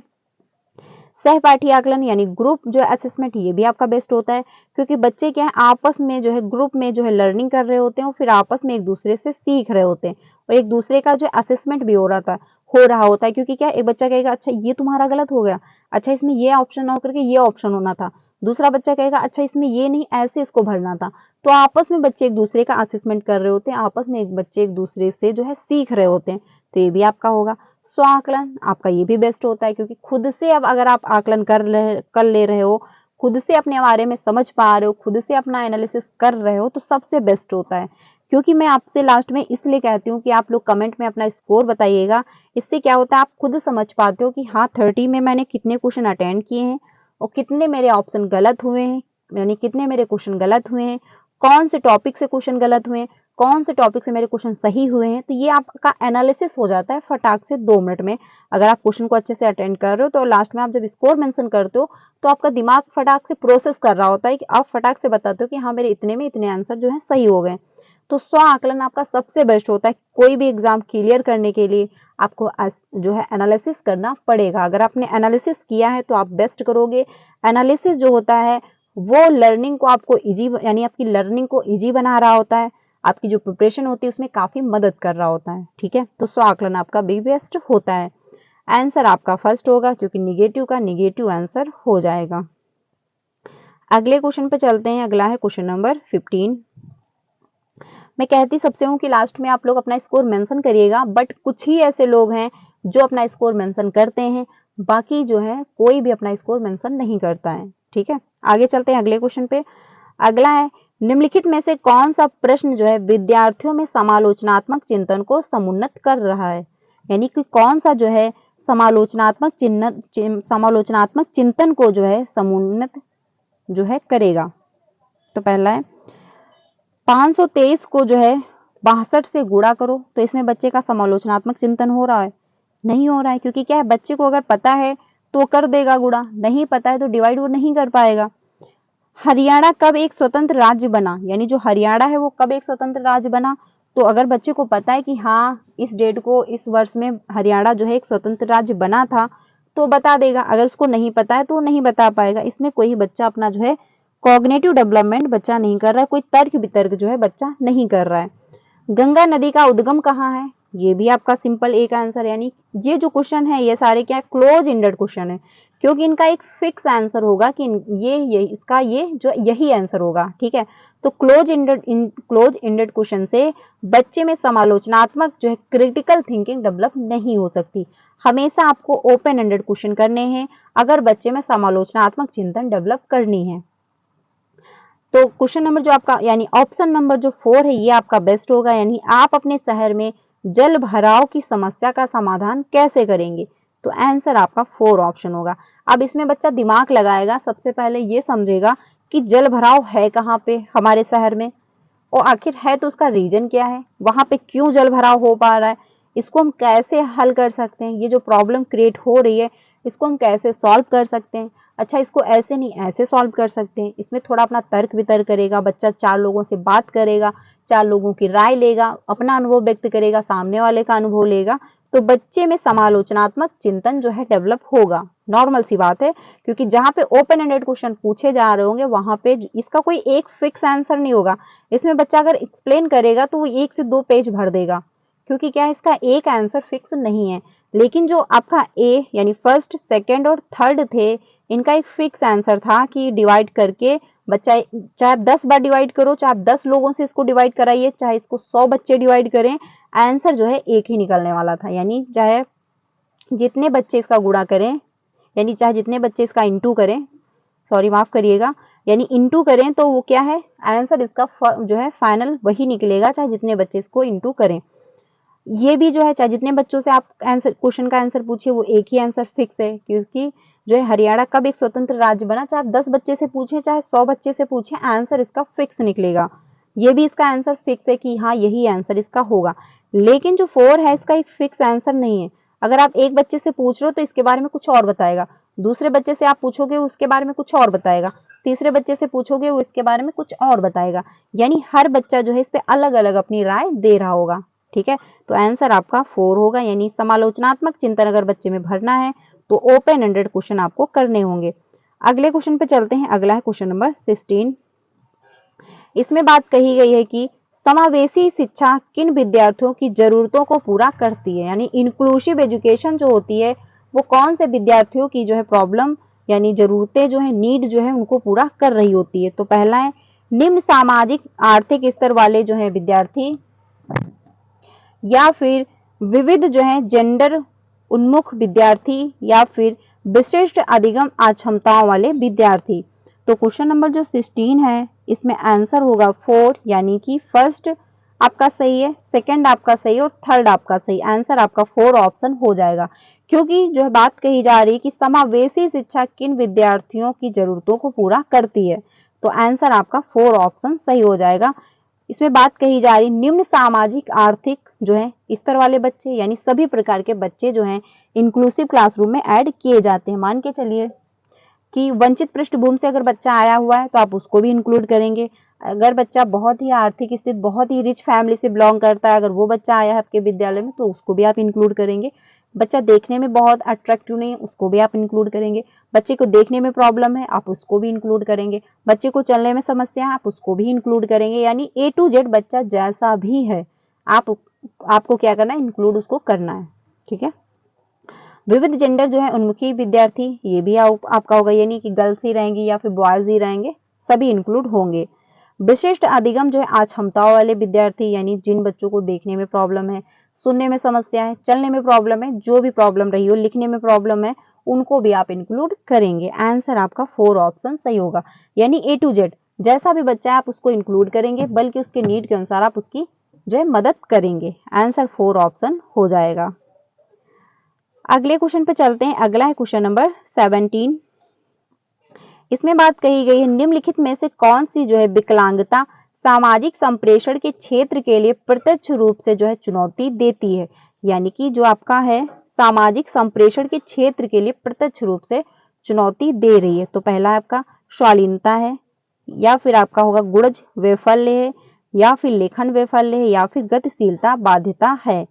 सहपाठी आकलन यानी ग्रुप जो असेसमेंट, ये भी आपका बेस्ट होता है, क्योंकि बच्चे क्या है आपस में जो है ग्रुप में जो है लर्निंग कर रहे होते हैं और फिर आपस में एक दूसरे से सीख रहे होते हैं और एक दूसरे का जो असेसमेंट भी हो रहा हो रहा होता है, क्योंकि क्या एक बच्चा कहेगा अच्छा ये तुम्हारा गलत हो गया, अच्छा इसमें ये ऑप्शन ना होकर के ये ऑप्शन होना था, दूसरा बच्चा कहेगा अच्छा इसमें ये नहीं ऐसे इसको भरना था। तो आपस में बच्चे एक दूसरे का असेसमेंट कर रहे होते हैं, आपस में एक बच्चे एक दूसरे से जो है सीख रहे होते हैं। तो ये भी आपका होगा। स्व आकलन आपका ये भी बेस्ट होता है, क्योंकि खुद से अब अगर आप आकलन कर ले रहे हो, खुद से अपने बारे में समझ पा रहे हो, खुद से अपना एनालिसिस कर रहे हो, तो सबसे बेस्ट होता है। क्योंकि मैं आपसे लास्ट में इसलिए कहती हूँ कि आप लोग कमेंट में अपना स्कोर बताइएगा। इससे क्या होता है, आप खुद समझ पाते हो कि हाँ 30 में मैंने कितने क्वेश्चन अटेंड किए हैं और कितने मेरे ऑप्शन गलत हुए हैं, यानी कितने मेरे क्वेश्चन गलत हुए हैं, कौन से टॉपिक से क्वेश्चन गलत हुए हैं, कौन से टॉपिक से मेरे क्वेश्चन सही हुए हैं। तो ये आपका एनालिसिस हो जाता है फटाक से 2 मिनट में। अगर आप क्वेश्चन को अच्छे से अटेंड कर रहे हो तो लास्ट में आप जब स्कोर मेंशन करते हो तो आपका दिमाग फटाक से प्रोसेस कर रहा होता है कि आप फटाक से बताते हो कि हाँ मेरे इतने में इतने आंसर जो है सही हो गए। तो स्व आकलन आपका सबसे बेस्ट होता है। कोई भी एग्जाम क्लियर करने के लिए आपको जो है एनालिसिस करना पड़ेगा। अगर आपने एनालिसिस किया है तो आप बेस्ट करोगे। एनालिसिस जो होता है वो लर्निंग को आपको इजी, यानी आपकी लर्निंग को इजी बना रहा होता है, आपकी जो प्रिपरेशन होती है उसमें काफी मदद कर रहा होता है। ठीक है, तो स्व आकलन आपका भी बेस्ट होता है। आंसर आपका फर्स्ट होगा, क्योंकि निगेटिव का निगेटिव आंसर हो जाएगा। अगले क्वेश्चन पे चलते हैं। अगला है क्वेश्चन नंबर 15। मैं कहती सबसे हूँ कि लास्ट में आप लोग अपना स्कोर मेंशन करिएगा, बट कुछ ही ऐसे लोग हैं जो अपना स्कोर मेंशन करते हैं, बाकी जो है कोई भी अपना स्कोर मेंशन नहीं करता है। ठीक है, आगे चलते हैं अगले क्वेश्चन पे। अगला है, निम्नलिखित में से कौन सा प्रश्न जो है विद्यार्थियों में समालोचनात्मक चिंतन को समुन्नत कर रहा है, यानी कि कौन सा जो है समालोचनात्मक चिंतन को जो है समुन्नत जो है करेगा। तो पहला है 523 को जो है 62 से गुणा करो, तो इसमें बच्चे का समालोचनात्मक चिंतन हो रहा है? नहीं हो रहा है, क्योंकि क्या है बच्चे को अगर पता है तो कर देगा गुणा, नहीं पता है तो डिवाइड वो नहीं कर पाएगा। हरियाणा कब एक स्वतंत्र राज्य बना, यानी जो हरियाणा है वो कब एक स्वतंत्र राज्य बना, तो अगर बच्चे को पता है कि हाँ इस डेट को इस वर्ष में हरियाणा जो है एक स्वतंत्र राज्य बना था तो बता देगा। अगर उसको नहीं पता है तो वो नहीं बता पाएगा। इसमें कोई बच्चा अपना जो है कॉग्निटिव डेवलपमेंट बच्चा नहीं कर रहा है, कोई तर्क वितर्क जो है बच्चा नहीं कर रहा है। गंगा नदी का उद्गम कहाँ है, ये भी आपका सिंपल एक आंसर, यानी ये जो क्वेश्चन है ये सारे क्या क्लोज इंडेड क्वेश्चन है, क्योंकि इनका एक फिक्स आंसर होगा कि ये इसका ये जो यही आंसर होगा। ठीक है, तो क्लोज इंडेड क्वेश्चन से बच्चे में समालोचनात्मक जो है क्रिटिकल थिंकिंग डेवलप नहीं हो सकती। हमेशा आपको ओपन एंडेड क्वेश्चन करने हैं अगर बच्चे में समालोचनात्मक चिंतन डेवलप करनी है। तो क्वेश्चन नंबर जो आपका यानी ऑप्शन नंबर जो 4 है ये आपका बेस्ट होगा, यानी आप अपने शहर में जल भराव की समस्या का समाधान कैसे करेंगे। तो आंसर आपका 4 ऑप्शन होगा। अब इसमें बच्चा दिमाग लगाएगा, सबसे पहले ये समझेगा कि जल भराव है कहाँ पे हमारे शहर में, और आखिर है तो उसका रीजन क्या है, वहां पे क्यों जल भराव हो पा रहा है, इसको हम कैसे हल कर सकते हैं, ये जो प्रॉब्लम क्रिएट हो रही है इसको हम कैसे सॉल्व कर सकते हैं। अच्छा इसको ऐसे नहीं ऐसे सॉल्व कर सकते हैं। इसमें थोड़ा अपना तर्क वितर्क करेगा बच्चा, 4 लोगों से बात करेगा, 4 लोगों की राय लेगा, अपना अनुभव व्यक्त करेगा, सामने वाले का अनुभव लेगा, तो बच्चे में समालोचनात्मक चिंतन जो है डेवलप होगा। नॉर्मल सी बात है, क्योंकि जहां पे ओपन एंडेड क्वेश्चन पूछे जा रहे होंगे वहां पे इसका कोई एक फिक्स आंसर नहीं होगा। इसमें बच्चा अगर एक्सप्लेन करेगा तो वो 1 से 2 पेज भर देगा, क्योंकि क्या इसका एक आंसर फिक्स नहीं है। लेकिन जो आपका ए यानी फर्स्ट सेकंड और थर्ड थे, इनका एक फिक्स आंसर था कि डिवाइड करके बच्चा, चाहे 10 बार डिवाइड करो, चाहे 10 लोगों से इसको डिवाइड कराइए, चाहे इसको 100 बच्चे डिवाइड करें, आंसर जो है एक ही निकलने वाला था। यानी चाहे जितने बच्चे इसका गुणा करें, यानी चाहे जितने बच्चे इसका इंटू करें, सॉरी माफ करिएगा, यानी इंटू करें तो वो क्या है आंसर इसका जो है फाइनल वही निकलेगा, चाहे जितने बच्चे इसको इंटू करें। ये भी जो है चाहे जितने बच्चों से आप आंसर क्वेश्चन का आंसर पूछिए वो एक ही आंसर फिक्स है, क्योंकि जो है हरियाणा कब एक स्वतंत्र राज्य बना, चाहे 10 बच्चे से पूछे चाहे 100 बच्चे से पूछे, आंसर इसका फिक्स निकलेगा। ये भी इसका आंसर फिक्स है कि हाँ यही आंसर इसका होगा। लेकिन जो 4 है इसका एक फिक्स आंसर नहीं है। अगर आप एक बच्चे से पूछ रहे हो तो इसके बारे में कुछ और बताएगा, दूसरे बच्चे से आप पूछोगे उसके बारे में कुछ और बताएगा, तीसरे बच्चे से पूछोगे वो इसके बारे में कुछ और बताएगा, यानी हर बच्चा जो है इस पे अलग अलग अपनी राय दे रहा होगा। ठीक है, तो आंसर आपका 4 होगा, यानी समालोचनात्मक चिंतन अगर बच्चे में भरना है तो ओपन एंडेड क्वेश्चन आपको करने होंगे। अगले क्वेश्चन पे चलते हैं। अगला है क्वेश्चन नंबर 16। इसमें बात कही गई है कि समावेशी शिक्षा किन विद्यार्थियों की जरूरतों को पूरा करती है, यानी इंक्लूसिव एजुकेशन जो होती है वो कौन से विद्यार्थियों की जो है प्रॉब्लम यानी जरूरतें जो है नीड जो है उनको पूरा कर रही होती है। तो पहला है निम्न सामाजिक आर्थिक स्तर वाले जो है विद्यार्थी, या फिर विविध जो है जेंडर उन्मुख विद्यार्थी, या फिर विशिष्ट अधिगम अक्षमताओं वाले विद्यार्थी। तो क्वेश्चन नंबर जो 16 है इसमें आंसर होगा 4, यानी कि फर्स्ट आपका सही है, सेकंड आपका सही है और थर्ड आपका सही। आंसर आपका 4 ऑप्शन हो जाएगा, क्योंकि जो है बात कही जा रही है कि समावेशी शिक्षा किन विद्यार्थियों की जरूरतों को पूरा करती है। तो आंसर आपका 4 ऑप्शन सही हो जाएगा। इसमें बात कही जा रही निम्न सामाजिक आर्थिक जो है स्तर वाले बच्चे, यानी सभी प्रकार के बच्चे जो हैं इंक्लूसिव क्लासरूम में ऐड किए जाते हैं। मान के चलिए कि वंचित पृष्ठभूमि से अगर बच्चा आया हुआ है तो आप उसको भी इंक्लूड करेंगे। अगर बच्चा बहुत ही आर्थिक स्थिति बहुत ही रिच फैमिली से बिलोंग करता है, अगर वो बच्चा आया है आपके विद्यालय में तो उसको भी आप इंक्लूड करेंगे। बच्चा देखने में बहुत अट्रैक्टिव नहीं है उसको भी आप इंक्लूड करेंगे। बच्चे को देखने में प्रॉब्लम है आप उसको भी इंक्लूड करेंगे। बच्चे को चलने में समस्या है आप उसको भी इंक्लूड करेंगे। यानी ए टू जेड बच्चा जैसा भी है आपको क्या करना है, इंक्लूड उसको करना है। ठीक है। विविध जेंडर जो है उन्मुखी विद्यार्थी, ये भी आपका होगा, यानी कि गर्ल्स ही रहेंगी या फिर बॉयज ही रहेंगे, सभी इंक्लूड होंगे। विशिष्ट अधिगम जो है अक्षमताओं वाले विद्यार्थी, यानी जिन बच्चों को देखने में प्रॉब्लम है, सुनने में समस्या है, चलने में प्रॉब्लम है, जो भी प्रॉब्लम रही हो, लिखने में प्रॉब्लम है, उनको भी आप इंक्लूड करेंगे। आंसर आपका 4 ऑप्शन सही होगा, यानी ए टू जेड जैसा भी बच्चा है आप उसको इंक्लूड करेंगे, बल्कि उसके नीड के अनुसार आप उसकी जो है मदद करेंगे। आंसर 4 ऑप्शन हो जाएगा। अगले क्वेश्चन पे चलते हैं। अगला है क्वेश्चन नंबर 17। इसमें बात कही गई है निम्नलिखित में से कौन सी जो है विकलांगता सामाजिक संप्रेषण के क्षेत्र के लिए प्रत्यक्ष रूप से जो है चुनौती देती है, यानी कि जो आपका है सामाजिक संप्रेषण के क्षेत्र के लिए प्रत्यक्ष रूप से चुनौती दे रही है। तो पहला आपका स्वालीनता है, या फिर आपका होगा गुणज वैफल्य है, या फिर लेखन वैफल्य है, या फिर गतिशीलता बाध्यता है।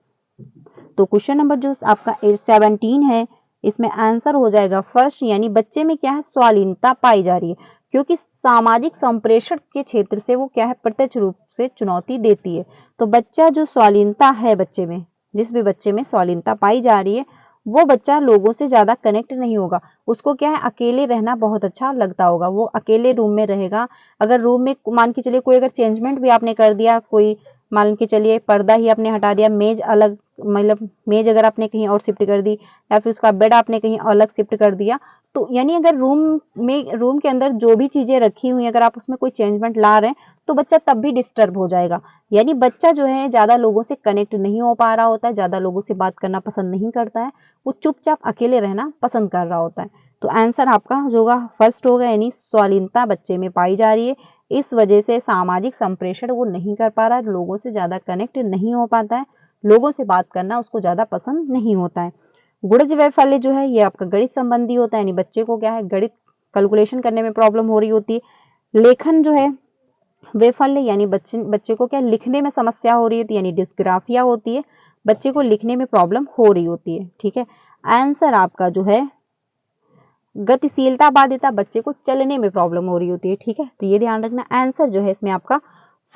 तो क्वेश्चन नंबर जो आपका 17 है इसमें आंसर हो जाएगा फर्स्ट, यानी बच्चे में क्या है स्वालीनता पाई जा रही है, क्योंकि सामाजिक संप्रेषण के क्षेत्र से वो क्या है प्रत्यक्ष रूप से चुनौती देती है। तो बच्चा जो स्वालीनता है बच्चे में, जिस भी बच्चे में स्वालीनता पाई जा रही है वो बच्चा लोगों से ज्यादा कनेक्ट नहीं होगा। उसको क्या है अकेले रहना बहुत अच्छा लगता होगा, वो अकेले रूम में रहेगा। अगर रूम में मान के चलिए कोई अगर चेंजमेंट भी आपने कर दिया, कोई मान के चलिए पर्दा ही आपने हटा दिया, मेज अलग मतलब मेज अगर आपने कहीं और शिफ्ट कर दी, या फिर उसका बेड आपने कहीं अलग शिफ्ट कर दिया, तो यानी अगर रूम के अंदर जो भी चीजें रखी हुई अगर आप उसमें कोई चेंजमेंट ला रहे हैं तो बच्चा तब भी डिस्टर्ब हो जाएगा। यानी बच्चा जो है ज्यादा लोगों से कनेक्ट नहीं हो पा रहा होता है, ज्यादा लोगों से बात करना पसंद नहीं करता है, वो चुपचाप अकेले रहना पसंद कर रहा होता है। तो आंसर आपका जो होगा फर्स्ट होगा, यानी स्वालीनता बच्चे में पाई जा रही है। इस वजह से सामाजिक संप्रेषण वो नहीं कर पा रहा है, लोगों से ज्यादा कनेक्ट नहीं हो पाता है, लोगों से बात करना उसको ज्यादा पसंद नहीं होता है। गुणज वैफल्य जो है ये आपका गणित संबंधी होता है, यानी बच्चे को क्या है गणित कैलकुलेशन करने में प्रॉब्लम हो रही होती है। लेखन जो है वैफल्य, यानी बच्चे को क्या लिखने में समस्या हो रही होती है, यानी डिस्ग्राफिया होती है, बच्चे को लिखने में प्रॉब्लम हो रही होती है। ठीक है। आंसर आपका जो है गतिशीलता बाध्यता, बच्चे को चलने में प्रॉब्लम हो रही होती है। ठीक है, तो ये ध्यान रखना। आंसर जो है इसमें आपका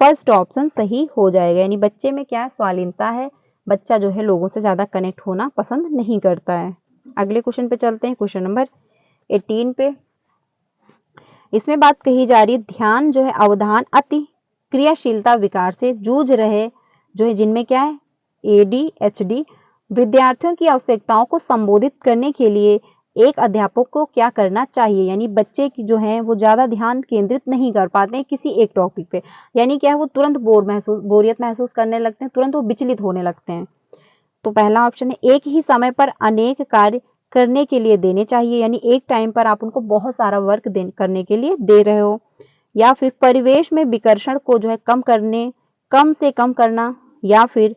फर्स्ट ऑप्शन सही हो जाएगा, यानी बच्चे में क्या स्वालीनता है, बच्चा जो है लोगों से ज्यादा कनेक्ट होना पसंद नहीं करता है। अगले क्वेश्चन पे चलते हैं, क्वेश्चन नंबर 18 पे। इसमें बात कही जा रही है ध्यान जो है अवधान अति क्रियाशीलता विकार से जूझ रहे जो है जिनमें क्या है ADHD विद्यार्थियों की आवश्यकताओं को संबोधित करने के लिए एक अध्यापक को क्या करना चाहिए। यानी बच्चे की जो है वो ज्यादा ध्यान केंद्रित नहीं कर पाते हैं किसी एक टॉपिक पे, यानी क्या है वो तुरंत बोरियत महसूस करने लगते हैं, तुरंत वो विचलित होने लगते हैं। तो पहला ऑप्शन है एक ही समय पर अनेक कार्य करने के लिए देने चाहिए, यानी एक टाइम पर आप उनको बहुत सारा वर्क करने के लिए दे रहे हो। या फिर परिवेश में विकर्षण को जो है कम से कम करना, या फिर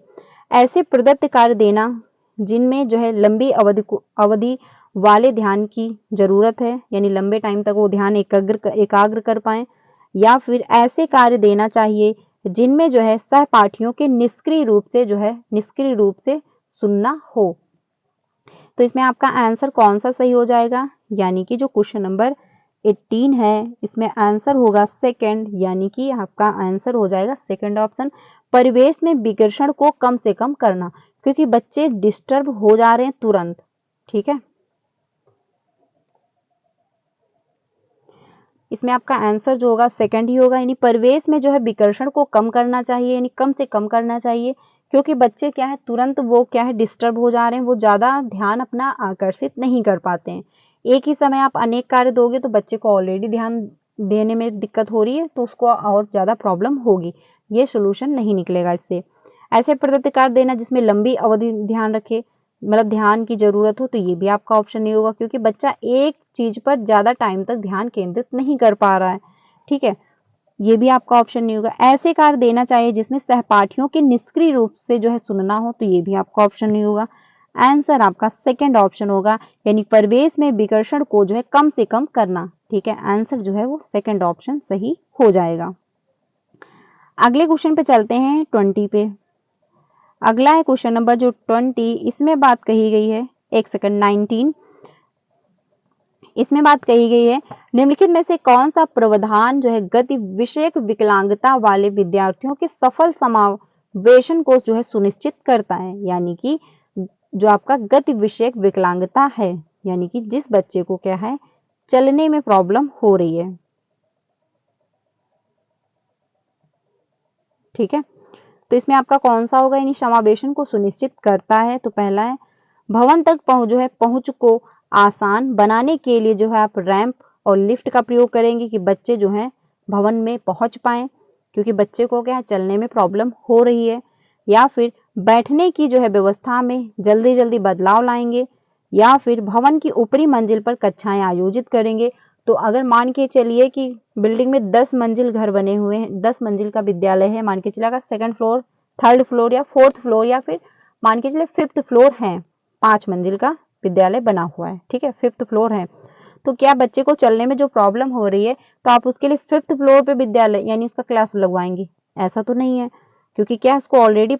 ऐसे प्रदत्त कार्य देना जिनमें जो है लंबी अवधि वाले ध्यान की जरूरत है, यानी लंबे टाइम तक वो ध्यान एकाग्र कर पाए। या फिर ऐसे कार्य देना चाहिए जिनमें जो है सहपाठियों के निष्क्रिय रूप से सुनना हो। तो इसमें आपका आंसर कौन सा सही हो जाएगा, यानी कि जो क्वेश्चन नंबर 18 है, इसमें आंसर होगा सेकंड, यानी कि आपका आंसर हो जाएगा सेकंड ऑप्शन, परिवेश में विकर्षण को कम से कम करना, क्योंकि बच्चे डिस्टर्ब हो जा रहे हैं तुरंत। ठीक है, इसमें आपका आंसर जो होगा सेकंड ही होगा, यानी परिवेश में जो है विकर्षण को कम करना चाहिए, यानी कम से कम करना चाहिए, क्योंकि बच्चे क्या है तुरंत वो क्या है डिस्टर्ब हो जा रहे हैं, वो ज़्यादा ध्यान अपना आकर्षित नहीं कर पाते हैं। एक ही समय आप अनेक कार्य दोगे तो बच्चे को ऑलरेडी ध्यान देने में दिक्कत हो रही है, तो उसको और ज़्यादा प्रॉब्लम होगी, ये सोल्यूशन नहीं निकलेगा इससे। ऐसे प्रदत्त कार्य देना जिसमें लंबी अवधि ध्यान रखे, मतलब ध्यान की जरूरत हो, तो ये भी आपका ऑप्शन नहीं होगा, क्योंकि बच्चा एक चीज पर ज्यादा टाइम तक ध्यान केंद्रित नहीं कर पा रहा है। ठीक है, ये भी आपका ऑप्शन नहीं होगा। ऐसे कार्य देना चाहिए जिसमें सहपाठियों के निष्क्रिय रूप से जो है सुनना हो, तो ये भी आपका ऑप्शन नहीं होगा। आंसर आपका सेकंड ऑप्शन होगा, यानी परिवेश में विकर्षण को जो है कम से कम करना। ठीक है, आंसर जो है वो सेकंड ऑप्शन सही हो जाएगा। अगले क्वेश्चन पे चलते हैं 20 पे। अगला है क्वेश्चन नंबर जो 20, इसमें बात कही गई है, एक सेकंड, 19, इसमें बात कही गई है निम्नलिखित में से कौन सा प्रावधान जो है गति विषयक विकलांगता वाले विद्यार्थियों के सफल समावेशन को जो है सुनिश्चित करता है, यानी कि जो आपका गति विषयक विकलांगता है, यानी कि जिस बच्चे को क्या है चलने में प्रॉब्लम हो रही है। ठीक है, तो इसमें आपका कौन सा होगा, यानी समावेशन को सुनिश्चित करता है, तो पहला है भवन तक जो है पहुंच को आसान बनाने के लिए जो है आप रैंप और लिफ्ट का प्रयोग करेंगे कि बच्चे जो है भवन में पहुंच पाए, क्योंकि बच्चे को क्या है चलने में प्रॉब्लम हो रही है। या फिर बैठने की जो है व्यवस्था में जल्दी जल्दी बदलाव लाएंगे, या फिर भवन की ऊपरी मंजिल पर कक्षाएं आयोजित करेंगे। तो अगर मान के चलिए कि बिल्डिंग में 10 मंजिल घर बने हुए हैं, 10 मंजिल का विद्यालय है, मान के चलिए अगर सेकंड फ्लोर, थर्ड फ्लोर या फोर्थ फ्लोर, या फिर मान के चलिए फिफ्थ फ्लोर है, 5 मंजिल का विद्यालय बना हुआ है। ठीक है, फिफ्थ फ्लोर है, तो क्या बच्चे को चलने में जो प्रॉब्लम हो रही है, तो आप उसके लिए फिफ्थ फ्लोर पे विद्यालय यानी उसका क्लास लगवाएंगे? ऐसा तो नहीं है, क्योंकि क्या उसको ऑलरेडी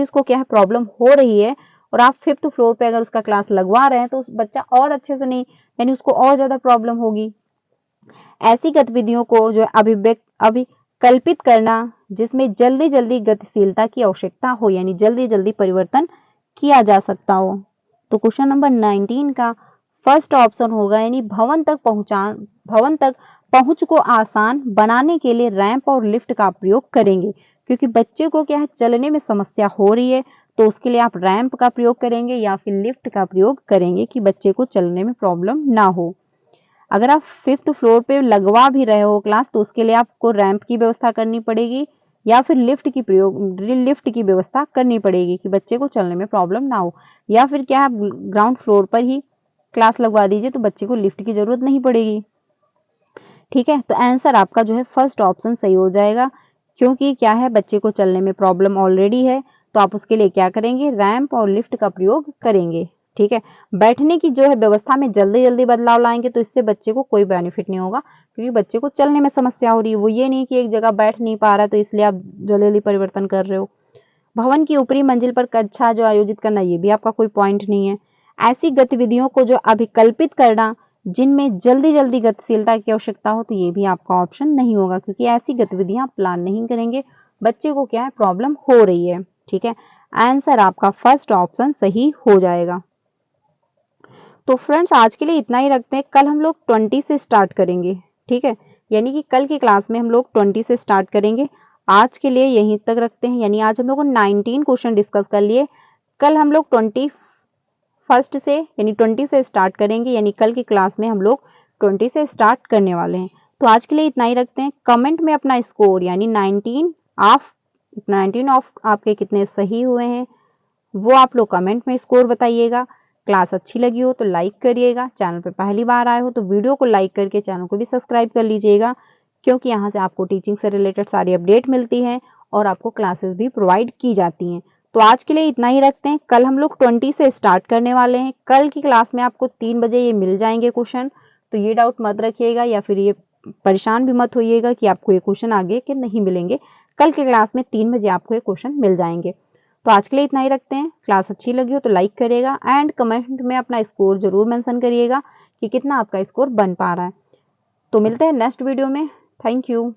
उसको क्या है प्रॉब्लम हो रही है, और आप फिफ्थ फ्लोर पे अगर उसका क्लास लगवा रहे हैं तो उस बच्चा और अच्छे से नहीं, यानी उसको और ज्यादा प्रॉब्लम होगी। ऐसी गतिविधियों को जो अभिकल्पित करना जिसमें जल्दी जल्दी गतिशीलता की आवश्यकता हो, यानी जल्दी जल्दी परिवर्तन किया जा सकता हो। तो क्वेश्चन नंबर 19 का फर्स्ट ऑप्शन होगा, यानी भवन तक पहुंच को आसान बनाने के लिए रैंप और लिफ्ट का प्रयोग करेंगे, क्योंकि बच्चे को क्या है चलने में समस्या हो रही है, तो उसके लिए आप रैंप का प्रयोग करेंगे या फिर लिफ्ट का प्रयोग करेंगे कि बच्चे को चलने में प्रॉब्लम ना हो। अगर आप फिफ्थ फ्लोर पे लगवा भी रहे हो क्लास, तो उसके लिए आपको रैंप की व्यवस्था करनी पड़ेगी या फिर लिफ्ट की व्यवस्था करनी पड़ेगी कि बच्चे को चलने में प्रॉब्लम ना हो। या फिर क्या आप ग्राउंड फ्लोर पर ही क्लास लगवा दीजिए, तो बच्चे को लिफ्ट की जरूरत नहीं पड़ेगी। ठीक है, तो आंसर आपका जो है फर्स्ट ऑप्शन सही हो जाएगा, क्योंकि क्या है बच्चे को चलने में प्रॉब्लम ऑलरेडी है, तो आप उसके लिए क्या करेंगे रैंप और लिफ्ट का प्रयोग करेंगे। ठीक है, बैठने की जो है व्यवस्था में जल्दी जल्दी बदलाव लाएंगे, तो इससे बच्चे को कोई बेनिफिट नहीं होगा, क्योंकि बच्चे को चलने में समस्या हो रही है, वो ये नहीं कि एक जगह बैठ नहीं पा रहा है तो इसलिए आप जल्दी जल्दी परिवर्तन कर रहे हो। भवन की ऊपरी मंजिल पर कक्षा जो आयोजित करना, ये भी आपका कोई पॉइंट नहीं है। ऐसी गतिविधियों को जो अभिकल्पित करना जिनमें जल्दी जल्दी गतिशीलता की आवश्यकता हो, तो ये भी आपका ऑप्शन नहीं होगा, क्योंकि ऐसी गतिविधियां आप प्लान नहीं करेंगे, बच्चे को क्या है प्रॉब्लम हो रही है। ठीक है, आंसर आपका फर्स्ट ऑप्शन सही हो जाएगा। तो फ्रेंड्स आज के लिए इतना ही रखते हैं, कल हम लोग 20 से स्टार्ट करेंगे। ठीक है, यानी कि कल की क्लास में हम लोग 20 से स्टार्ट करेंगे। आज के लिए यहीं तक रखते हैं, यानी आज हम लोग 19 क्वेश्चन डिस्कस कर लिए। कल हम लोग 21 से यानी 20 से स्टार्ट करेंगे, यानी कल की क्लास में हम लोग 20 से स्टार्ट करने वाले हैं। तो आज के लिए इतना ही रखते हैं। कमेंट में अपना स्कोर यानी 19 ऑफ आपके कितने सही हुए हैं वो आप लोग कमेंट में स्कोर बताइएगा। क्लास अच्छी लगी हो तो लाइक करिएगा, चैनल पर पहली बार आए हो तो वीडियो को लाइक करके चैनल को भी सब्सक्राइब कर लीजिएगा, क्योंकि यहाँ से आपको टीचिंग से रिलेटेड सारी अपडेट मिलती है और आपको क्लासेस भी प्रोवाइड की जाती हैं। तो आज के लिए इतना ही रखते हैं, कल हम लोग 20 से स्टार्ट करने वाले हैं। कल की क्लास में आपको 3 बजे ये मिल जाएंगे क्वेश्चन, तो ये डाउट मत रखिएगा या फिर ये परेशान भी मत होइएगा कि आपको ये क्वेश्चन आगे के नहीं मिलेंगे। कल की क्लास में 3 बजे आपको ये क्वेश्चन मिल जाएंगे। तो आज के लिए इतना ही रखते हैं। क्लास अच्छी लगी हो तो लाइक करिएगा एंड कमेंट में अपना स्कोर जरूर मेंशन करिएगा, कि कितना आपका स्कोर बन पा रहा है। तो मिलते हैं नेक्स्ट वीडियो में। Thank you.